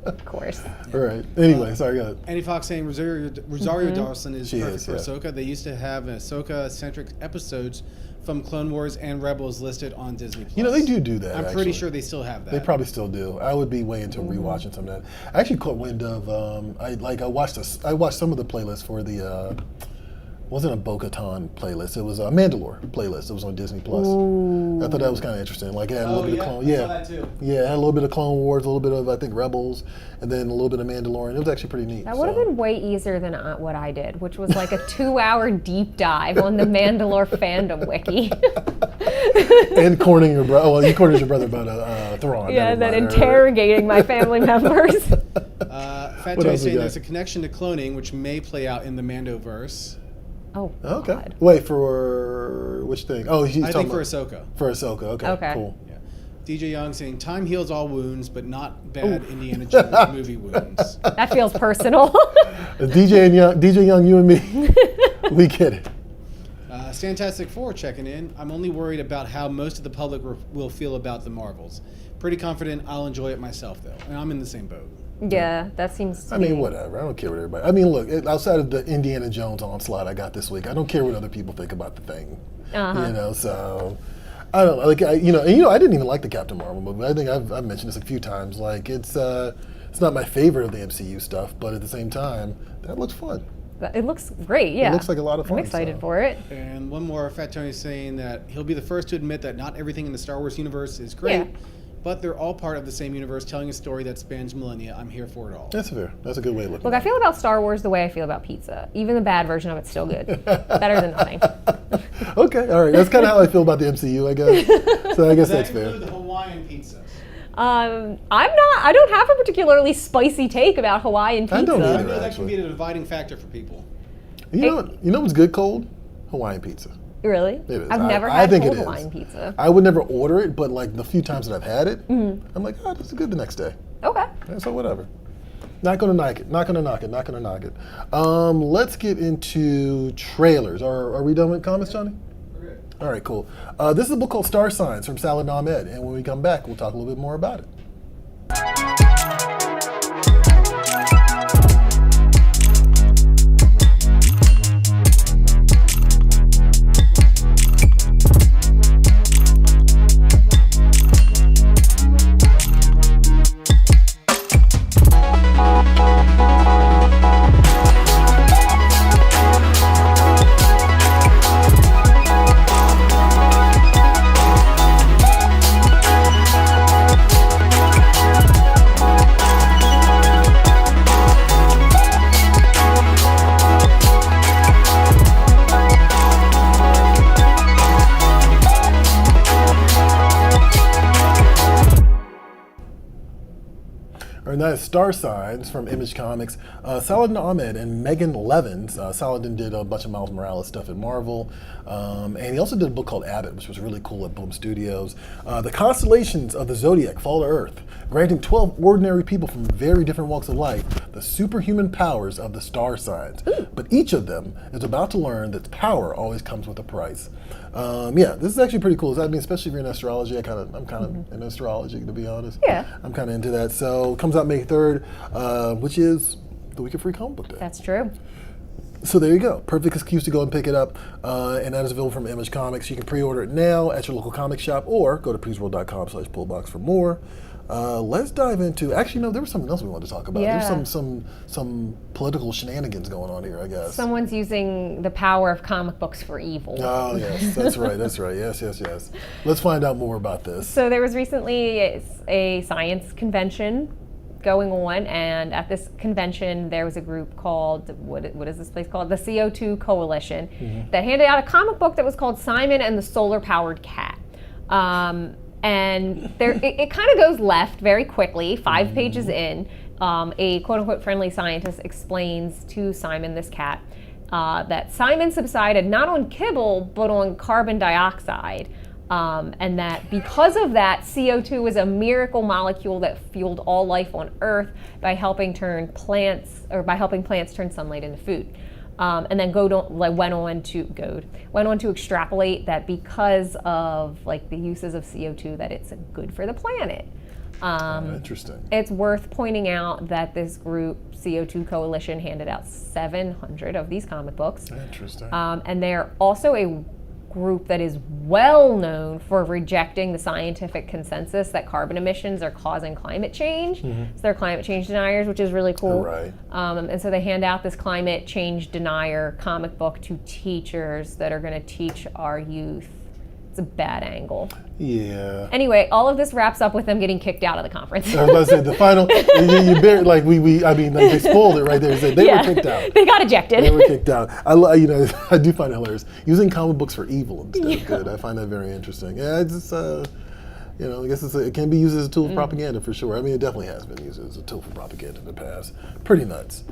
A: Of course.
B: All right. Anyway, sorry, go ahead.
E: Annie Fox saying Rosario Dawson is
B: She
E: perfect
B: is,
E: for
B: yeah.
E: Ahsoka. They used to have Ahsoka-centric episodes from Clone Wars and Rebels listed on Disney+.
B: You know, they do that.
E: I'm
B: actually.
E: pretty sure they still have that.
B: They probably still do. I would be way into rewatching some of that. I actually caught wind of. I watched some of the playlists for the. Wasn't a Bo-Katan playlist. It was a Mandalore playlist. It was on Disney Plus. I thought that was kind of interesting. Like it had a little bit of Clone.
C: I saw that too.
B: Yeah, it had a little bit of Clone Wars, a little bit of I think Rebels, and then a little bit of Mandalorian. It was actually pretty neat.
A: That would have been way easier than what I did, which was like a 2-hour deep dive on the Mandalore fandom wiki.
B: And cornering your brother. Well, you cornered your brother about Thrawn.
A: Yeah, and
B: never
A: then
B: mind.
A: interrogating my family members.
E: Fat
B: What
E: Tony
B: else we
E: saying
B: got?
E: there's a connection to cloning, which may play out in the Mandoverse.
A: Oh,
B: Okay.
A: God.
B: Wait for which thing? Oh, he's
E: I
B: talking
E: think for
B: about-
E: Ahsoka.
B: For Ahsoka. Okay.
A: Okay.
B: Cool.
E: Yeah. DJ Young saying time heals all wounds, but not bad Indiana Jones movie wounds.
A: That feels personal.
B: DJ Young, you and me, we get it.
E: Fantastic Four checking in. I'm only worried about how most of the public will feel about the Marvels. Pretty confident I'll enjoy it myself, though. And I'm in the same boat.
A: Yeah, that seems to
B: I
A: be...
B: mean, whatever. I don't care what everybody. I mean, look, outside of the Indiana Jones onslaught I got this week, I don't care what other people think about the thing.
A: Uh-huh.
B: You know, so I don't know. Like, I didn't even like the Captain Marvel movie. I think I've mentioned this a few times. Like, it's not my favorite of the MCU stuff, but at the same time, that looks fun.
A: It looks great, yeah.
B: It looks like a lot of fun.
A: I'm excited
B: so.
A: for it.
E: And one more, Fat Tony saying that he'll be the first to admit that not everything in the Star Wars universe is great,
A: Yeah.
E: but they're all part of the same universe telling a story that spans millennia. I'm here for it all.
B: That's fair. That's a good way of looking
A: Look,
B: at
A: I feel about Star Wars the way I feel about pizza. Even the bad version of it's still good. Better than nothing.
B: it. Okay, all right. That's kind of how I feel about the MCU, I guess. So I guess
C: Does that
B: that's fair.
C: include the Hawaiian pizza?
A: I don't have a particularly spicy take about Hawaiian pizza.
B: I don't
E: I
B: either.
E: know that can
B: Actually.
E: be a dividing factor for people.
B: You know what's good cold? Hawaiian pizza.
A: Really?
B: It is.
A: I've never
B: I
A: had
B: think
A: cold
B: it is.
A: Hawaiian pizza.
B: I would never order it, but like the few times that I've had it, I'm like, oh, this is good the next day.
A: Okay.
B: And so whatever. Not gonna knock it. Not gonna knock it. Not gonna knock it. Let's get into trailers. Are we done with comments, Johnny?
C: We're good.
B: All right, cool. This is a book called Star Signs from Saladin Ahmed, and when we come back, we'll talk a little bit more about it. And that is Star Signs from Image Comics. Saladin Ahmed and Megan Levins. Saladin did a bunch of Miles Morales stuff at Marvel. And he also did a book called Abbott, which was really cool at Boom Studios. The constellations of the Zodiac fall to Earth, granting 12 ordinary people from very different walks of life the superhuman powers of the star signs. But each of them is about to learn that power always comes with a price. Yeah, this is actually pretty cool. I mean, especially if you're in astrology. I'm kind of in astrology, to be honest.
A: Yeah.
B: I'm kind of into that. So it comes out May 3rd, which is the week of Free Comic Book Day.
A: That's true.
B: So there you go. Perfect excuse to go and pick it up. And that is available from Image Comics. You can pre-order it now at your local comic shop or go to PrewsWorld.com/pullbox for more. Let's dive into. Actually, no, there was something else we wanted to talk about.
A: Yeah.
B: There's some political shenanigans going on here, I guess.
A: Someone's using the power of comic books for evil.
B: Oh yes, that's right. That's right. Yes. Let's find out more about this.
A: So there was recently a science convention going on, and at this convention there was a group called, what is this place called? The CO2 Coalition, that handed out a comic book that was called Simon and the Solar Powered Cat. And there, it kind of goes left very quickly. 5 pages in, a quote-unquote friendly scientist explains to Simon, this cat, that Simon subsided not on kibble, but on carbon dioxide. And that because of that, CO2 is a miracle molecule that fueled all life on Earth by helping plants turn sunlight into food. And then went on to extrapolate that because of like the uses of CO2 that it's good for the planet.
B: Interesting.
A: It's worth pointing out that this group, CO2 Coalition, handed out 700 of these comic books.
B: Interesting.
A: And they're also a group that is well known for rejecting the scientific consensus that carbon emissions are causing climate change. So they're climate change deniers, which is really cool.
B: Right.
A: And so they hand out this climate change denier comic book to teachers that are going to teach our youth. It's a bad angle.
B: Yeah.
A: Anyway, all of this wraps up with them getting kicked out of the conference.
B: I was about to say the final. you barely, like they spoiled it right there. They were kicked out.
A: They got ejected.
B: They were kicked out. I do find it hilarious using comic books for evil instead of good. I find that very interesting. Yeah, it's just, I guess it can be used as a tool for propaganda for sure. I mean, it definitely has been used as a tool for propaganda in the past. Pretty nuts.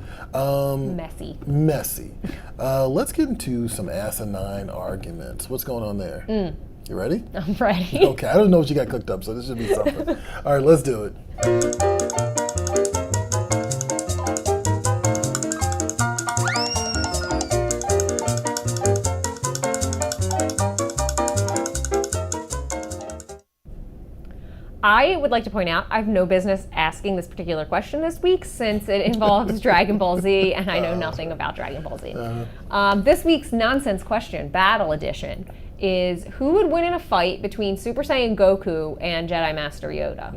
B: Messy. Let's get into some asinine arguments. What's going on there? You ready?
A: I'm ready.
B: Okay, I don't know what you got cooked up, so this should be something. All right, let's do it.
A: I would like to point out I have no business asking this particular question this week since it involves Dragon Ball Z and I know nothing about Dragon Ball Z. This week's nonsense question, Battle Edition, is who would win in a fight between Super Saiyan Goku and Jedi Master Yoda?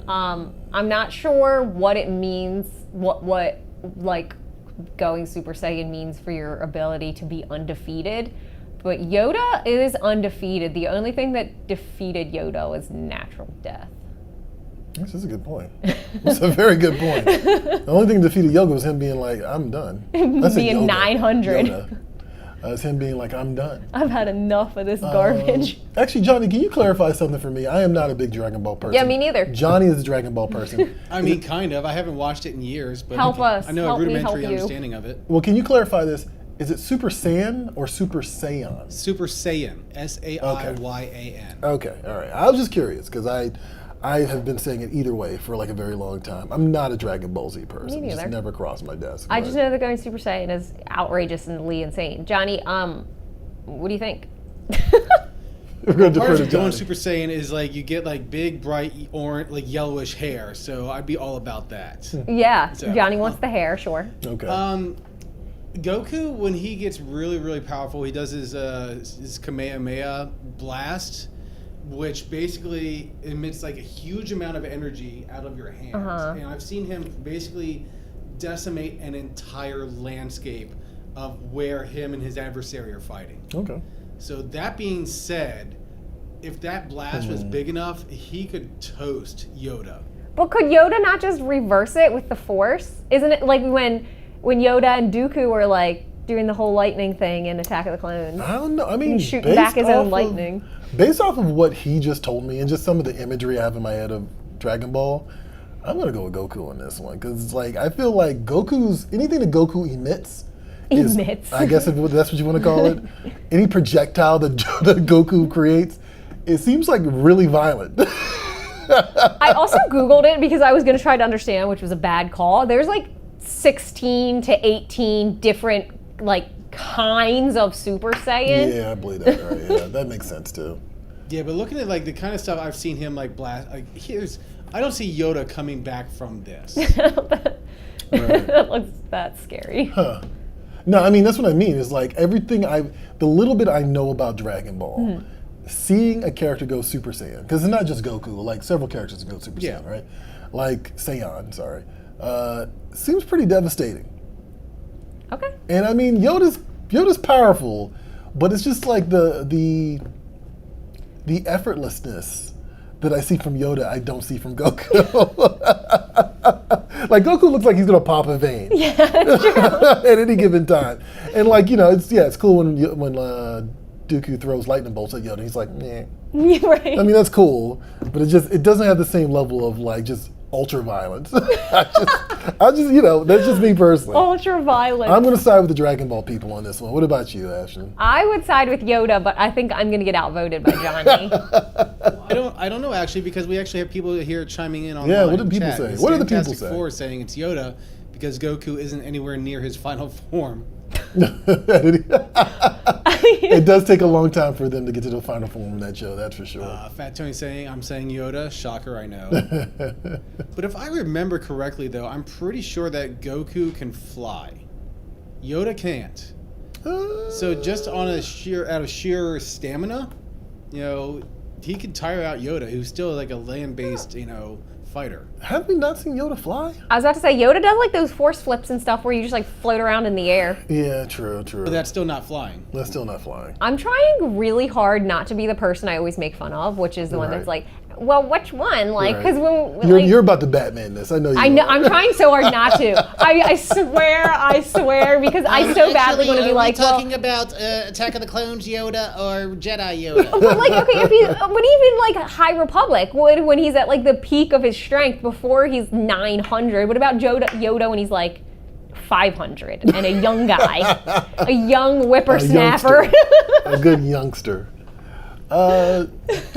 A: I'm not sure what it means, what like going Super Saiyan means for your ability to be undefeated. But Yoda is undefeated. The only thing that defeated Yoda was natural death.
B: This is a good point. It's a very good point. The only thing that defeated Yoda was him being like, I'm done. That's
A: being 900.
B: It's him being like, I'm done.
A: I've had enough of this garbage.
B: Actually, Johnny, can you clarify something for me? I am not a big Dragon Ball person.
A: Yeah, me neither.
B: Johnny is a Dragon Ball person.
E: I mean, kind of. I haven't watched it in years, but
A: Help us.
E: I know
A: Help
E: a
A: me help
E: rudimentary
A: you.
E: understanding of it.
B: Well, can you clarify this? Is it Super Saiyan or Super Saiyan?
E: Super Saiyan. S-A-I-Y-A-N.
B: Okay, all right. I was just curious because I have been saying it either way for like a very long time. I'm not a Dragon Ball Z person.
A: Me
B: It just
A: neither.
B: never crossed my desk.
A: I just know that going Super Saiyan is outrageously insane. Johnny, what do you think?
B: We're going to
E: Part
B: defer
E: of
B: to
E: going
B: Johnny.
E: Super Saiyan is like you get like big, bright, orange, like yellowish hair. So I'd be all about that.
A: Yeah,
E: So,
A: Johnny wants the hair, sure.
B: Okay.
E: Goku, when he gets really, really powerful, he does his Kamehameha blast, which basically emits like a huge amount of energy out of your hands. And I've seen him basically decimate an entire landscape of where him and his adversary are fighting.
B: Okay.
E: So that being said, if that blast was big enough, he could toast Yoda.
A: But could Yoda not just reverse it with the Force? Isn't it like when Yoda and Dooku were like doing the whole lightning thing in Attack of the Clones?
B: I don't know. I mean,
A: Shooting back his own lightning.
B: Based off of what he just told me and just some of the imagery I have in my head of Dragon Ball, I'm going to go with Goku on this one. Because it's like, I feel like anything that Goku emits, I guess if that's what you want to call it, any projectile that Goku creates, it seems like really violent.
A: I also Googled it because I was going to try to understand, which was a bad call. There's like 16 to 18 different like kinds of Super Saiyan.
B: Yeah, I believe that. Right. Yeah, that makes sense too.
E: Yeah, but looking at like the kind of stuff I've seen him like blast, like I don't see Yoda coming back from this.
A: That's scary.
B: Huh. No, I mean, that's what I mean. Is like the little bit I know about Dragon Ball, seeing a character go Super Saiyan, because it's not just Goku, like several characters go Super Saiyan, right? Like Saiyan, sorry. Seems pretty devastating.
A: Okay.
B: And I mean, Yoda's powerful, but it's just like the effortlessness that I see from Yoda, I don't see from Goku. Like Goku looks like he's gonna pop a vein. Yeah, that's true. At any given time, and like it's cool when Dooku throws lightning bolts at Yoda. He's like, nah.
A: Right.
B: I mean, that's cool, but it doesn't have the same level of like just ultra violence. I just, that's just me personally.
A: Ultra violent.
B: I'm going to side with the Dragon Ball people on this one. What about you, Ashton?
A: I would side with Yoda, but I think I'm going to get outvoted by Johnny.
E: I don't know actually, because we actually have people here chiming in on.
B: Yeah, what do people say? What do the people say?
E: Four saying it's Yoda because Goku isn't anywhere near his final form.
B: It does take a long time for them to get to the final form in that show, that's for sure.
E: Fat Tony saying, I'm saying Yoda. Shocker, I know. But if I remember correctly, though, I'm pretty sure that Goku can fly. Yoda can't. So just out of sheer stamina, he could tire out Yoda, who's still like a land-based, fighter.
B: Have we not seen Yoda fly?
A: I was about to say, Yoda does like those force flips and stuff where you just like float around in the air.
B: Yeah, true.
E: But that's still not flying.
B: That's still not flying.
A: I'm trying really hard not to be the person I always make fun of, which is the one that's like, well, which one? Like, because
B: you're about to Batman this. I know you.
A: I know. I'm trying so hard not to. I swear, because I so badly want to be like,
E: talking about Attack of the Clones Yoda or Jedi Yoda.
A: But like, okay, but even like High Republic, when he's at like the peak of his strength before he's 900. What about Yoda when he's like 500 and a young guy, a young whippersnapper,
B: a good youngster.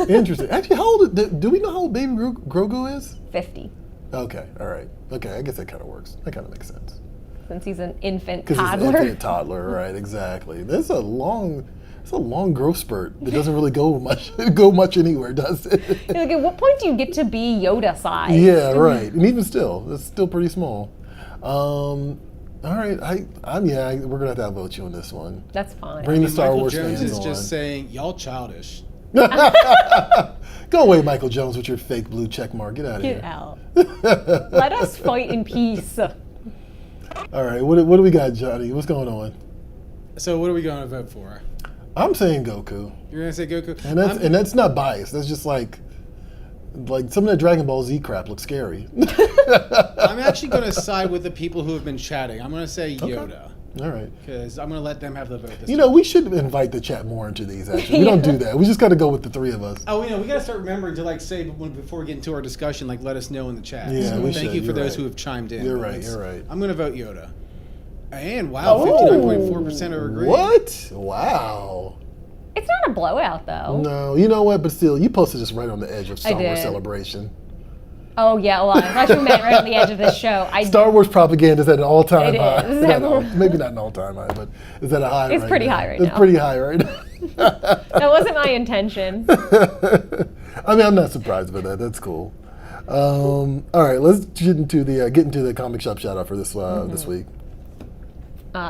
B: Interesting. Actually, how old do we know how old baby Grogu is?
A: 50.
B: Okay, all right. Okay, I guess that kind of works. That kind of makes sense.
A: Since he's an infant
B: Because he's
A: toddler.
B: an infant toddler, right? Exactly. It's a long growth spurt that doesn't really go much anywhere, does it?
A: Like, at what point do you get to be Yoda size?
B: Yeah, right. And even still, it's still pretty small. All right, we're gonna have to outvote you on this one.
A: That's fine.
B: Bring the Star
E: Michael
B: Wars
E: Jones
B: fans
E: is
B: on.
E: just saying, y'all childish.
B: Go away, Michael Jones, with your fake blue check mark. Get out of here.
A: Get out. Let us fight in peace.
B: All right, what do we got, Johnny? What's going on?
E: So what are we going to vote for?
B: I'm saying Goku.
E: You're going to say Goku?
B: And that's not biased. That's just like some of that Dragon Ball Z crap looks scary.
E: I'm actually going to side with the people who have been chatting. I'm going to say Yoda.
B: All right.
E: Because I'm going to let them have the vote this time.
B: We should invite the chat more into these, actually. We don't do that. We just got to go with the three of us.
E: Oh, we got to start remembering to say before we get into our discussion, let us know in the chat.
B: Yeah,
E: so
B: we
E: thank
B: should.
E: you for
B: You're
E: those
B: right.
E: who have chimed in.
B: You're right.
E: I'm going to vote Yoda. And wow, 59.4% are agreeing.
B: What? Wow.
A: It's not a blowout, though.
B: No, you know what? But still, you posted this right on the edge of Star Wars
A: did.
B: celebration.
A: Oh, yeah, well, I thought you meant right on the edge of this show.
B: Star Wars propaganda is at an all-time
A: It
B: high.
A: is.
B: Maybe not an all-time high, but it's at a high
A: It's
B: right
A: pretty
B: now.
A: high right
B: It's
A: now.
B: pretty high right now.
A: That wasn't my intention.
B: I mean, I'm not surprised by that. That's cool. All right, let's get into the comic shop shout out for this this week.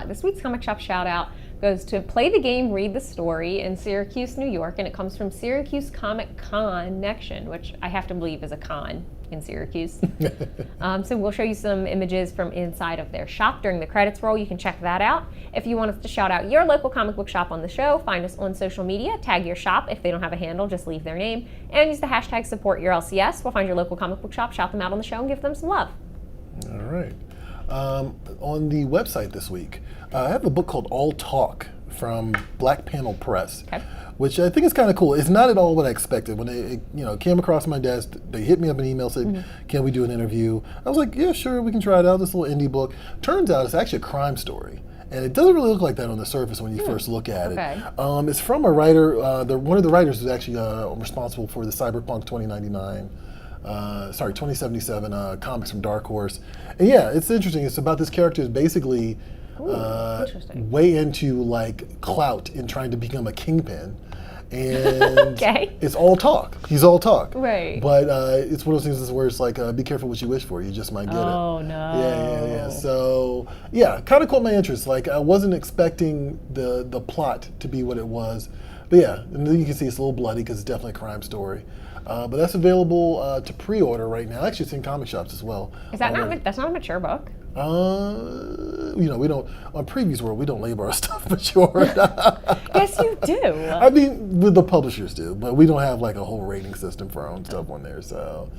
A: This week's comic shop shout out goes to Play the Game, Read the Story in Syracuse, New York, and it comes from Syracuse Comic Connection, which I have to believe is a con in Syracuse. So we'll show you some images from inside of their shop during the credits roll. You can check that out. If you want us to shout out your local comic book shop on the show, find us on social media, tag your shop. If they don't have a handle, just leave their name, and use the hashtag #SupportYourLCS. We'll find your local comic book shop, shout them out on the show, and give them some love.
B: All right. On the website this week, I have a book called All Talk from Black Panel Press, which I think is kind of cool. It's not at all what I expected. When it came across my desk, they hit me up an email, said, can we do an interview? I was like, yeah, sure, we can try it out, this little indie book. Turns out it's actually a crime story. And it doesn't really look like that on the surface when you first look at it. It's from a writer, one of the writers who's actually responsible for the Cyberpunk 2077 comics from Dark Horse. And yeah, it's interesting. It's about this character who's basically way into like clout in trying to become a kingpin. And it's all talk. He's all talk.
A: Right.
B: But it's one of those things where it's like, be careful what you wish for. You just might get it.
A: Oh, no.
B: Yeah. So, yeah, kind of caught my interest. Like, I wasn't expecting the plot to be what it was. But yeah, and then you can see it's a little bloody because it's definitely a crime story. But that's available to pre-order right now. Actually, it's in comic shops as well.
A: Is that that's not a mature book?
B: We don't, on Previews World, we don't label our stuff mature.
A: Yes, you do.
B: I mean, the publishers do, but we don't have like a whole rating system for our own stuff on there. So,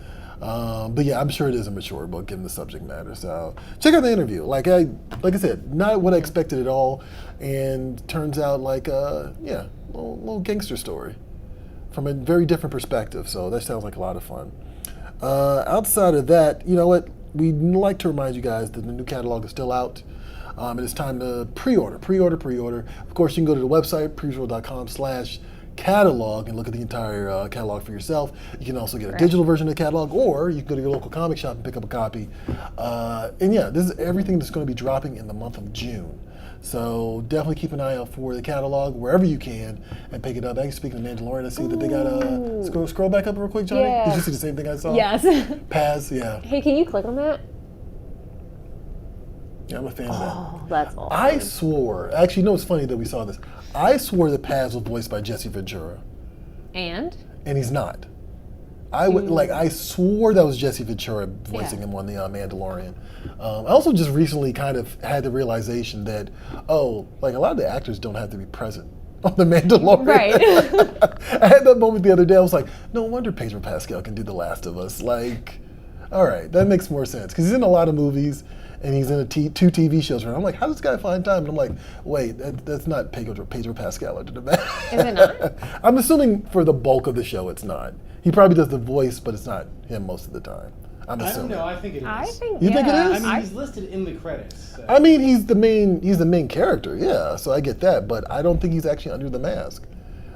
B: but yeah, I'm sure it is a mature book given the subject matter. So check out the interview. Like I said, not what I expected at all, and turns out like a little gangster story from a very different perspective. So that sounds like a lot of fun. Outside of that, you know what? We'd like to remind you guys that the new catalog is still out. And it's time to pre-order. Of course, you can go to the website, previews.com/catalog, and look at the entire catalog for yourself. You can also get a digital version of the catalog, or you can go to your local comic shop and pick up a copy. And yeah, this is everything that's going to be dropping in the month of June. So definitely keep an eye out for the catalog wherever you can and pick it up. Actually, speaking of Mandalorian, I see that they got a scroll back up real quick, Johnny.
A: Yeah.
B: Did you see the same thing I saw?
A: Yes.
B: Paz, yeah.
A: Hey, can you click on that?
B: Yeah, I'm a fan of that.
A: Oh, that's awesome.
B: I swore, actually, you know what's funny that we saw this? I swore that Paz was voiced by Jesse Ventura,
A: And?
B: and he's not. I swore that was Jesse Ventura voicing him on the Mandalorian. I also just recently kind of had the realization that, a lot of the actors don't have to be present on the Mandalorian.
A: Right.
B: I had that moment the other day. I was like, no wonder Pedro Pascal can do The Last of Us. Like, all right, that makes more sense because he's in a lot of movies. And he's in two TV shows. And I'm like, how does this guy find time? And I'm like, wait, that's not Pedro Pascal under the mask.
A: Is it not?
B: I'm assuming for the bulk of the show, it's not. He probably does the voice, but it's not him most of the time. I'm
C: I
B: assuming.
C: don't know. I think it is.
A: I think,
B: You think it is?
C: I mean, he's listed in the credits. So.
B: I mean, he's the main character, yeah. So I get that, but I don't think he's actually under the mask.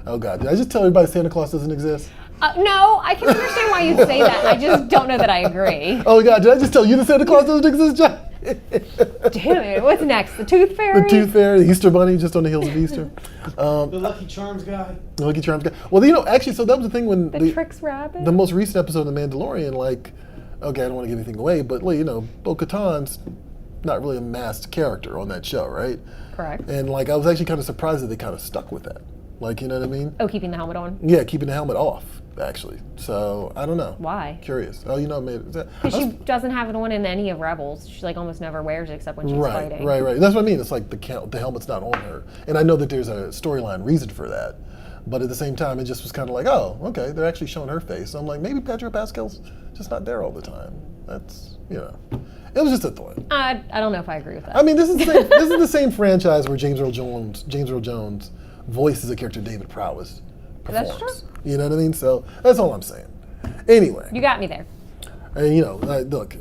B: Oh God, did I just tell everybody Santa Claus doesn't exist?
A: No, I can understand why you'd say that. I just don't know that I agree.
B: Oh God, did I just tell you that Santa Claus doesn't exist, John?
A: Damn it, what's next? The Tooth Fairy?
B: The Tooth Fairy, the Easter Bunny, just on the heels of Easter.
C: The Lucky Charms guy.
B: The Lucky Charms guy. Well, actually, so that was the thing when
A: The Tricks Rabbit?
B: the most recent episode of The Mandalorian, okay, I don't want to give anything away, but Bo-Katan's not really a masked character on that show, right?
A: Correct.
B: And I was actually kind of surprised that they kind of stuck with that. You know what I mean?
A: Oh, keeping the helmet on?
B: Yeah, keeping the helmet off, actually. So, I don't know.
A: Why?
B: Curious. Oh, maybe.
A: Because she doesn't have it on in any of Rebels. She almost never wears it except when she's fighting.
B: Right. That's what I mean. It's like the helmet's not on her. And I know that there's a storyline reason for that. But at the same time, it just was kind of like, oh, okay, they're actually showing her face. So I'm like, maybe Pedro Pascal's just not there all the time. That's, It was just a thought.
A: I don't know if I agree with that.
B: I mean, this is the same franchise where James Earl Jones voices a character David Prowse performs.
A: That's true.
B: You know what I mean? So that's all I'm saying. Anyway.
A: You got me there.
B: And look,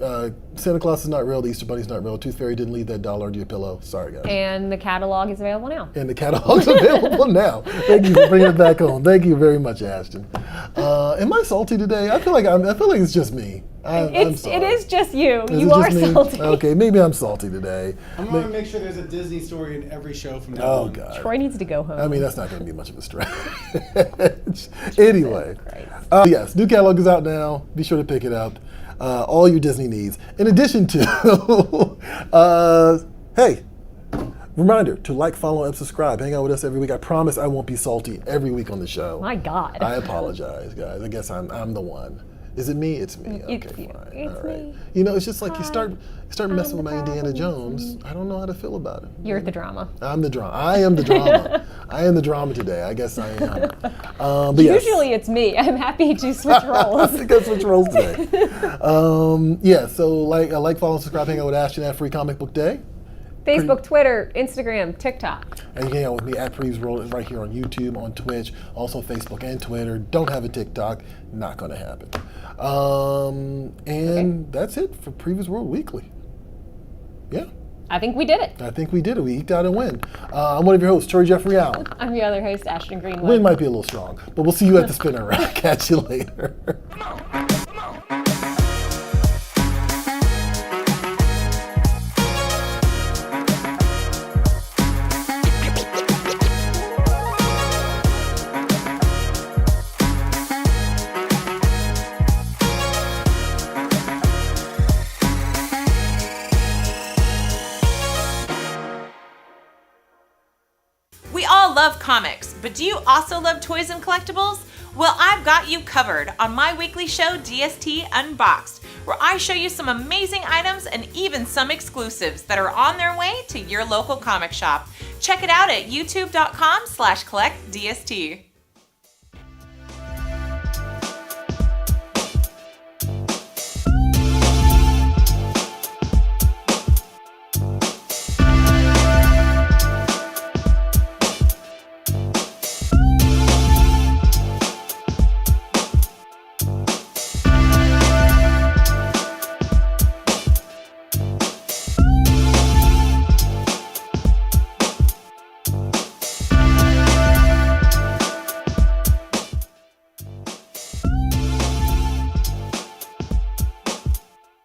B: Santa Claus is not real. The Easter Bunny's not real. Tooth Fairy didn't leave that dollar under your pillow. Sorry, guys.
A: And the catalog is available now.
B: And the catalog's available now. Thank you for bringing it back home. Thank you very much, Ashton. Am I salty today? I feel like it's just me. I'm sorry.
A: It is just you.
B: Is
A: You
B: it
A: are
B: just me?
A: salty.
B: Okay, maybe I'm salty today.
C: I'm going to make sure there's a Disney story in every show from now
B: Oh
C: on.
B: God.
A: Troy needs to go home.
B: I mean, that's not going to be much of a stretch. Anyway,
A: Christ.
B: yes, new catalog is out now. Be sure to pick it up. All your Disney needs. In addition to, hey, reminder to like, follow, and subscribe. Hang out with us every week. I promise I won't be salty every week on the show.
A: My God.
B: I apologize, guys. I guess I'm the one. Is it me? It's me. Okay,
A: It's you.
B: fine.
A: It's
B: All right.
A: me.
B: It's just like you start messing with my Indiana Jones. I don't know how to feel about it.
A: You're the drama.
B: I'm the drama. I am the drama. I am the drama today. I guess I am. But yes.
A: Usually it's me. I'm happy to switch roles.
B: I think I switched roles today. So like, follow, and subscribe, hang out with Ashton at Free Comic Book Day.
A: Facebook, Twitter, Instagram, TikTok.
B: And you can hang out with me at Previous World right here on YouTube, on Twitch, also Facebook and Twitter. Don't have a TikTok. Not going to happen. And that's it for Previous World Weekly. Yeah.
A: I think we did it.
B: I think we did it. We eked out a win. I'm one of your hosts, Troy Jeffrey Allen.
A: I'm your other host, Ashton Greenwood.
B: Win might be a little strong, but we'll see you at the spinner rack. Catch you later.
D: We all love comics, but do you also love toys and collectibles? Well, I've got you covered on my weekly show, DST Unboxed, where I show you some amazing items and even some exclusives that are on their way to your local comic shop. Check it out at youtube.com/collectdst.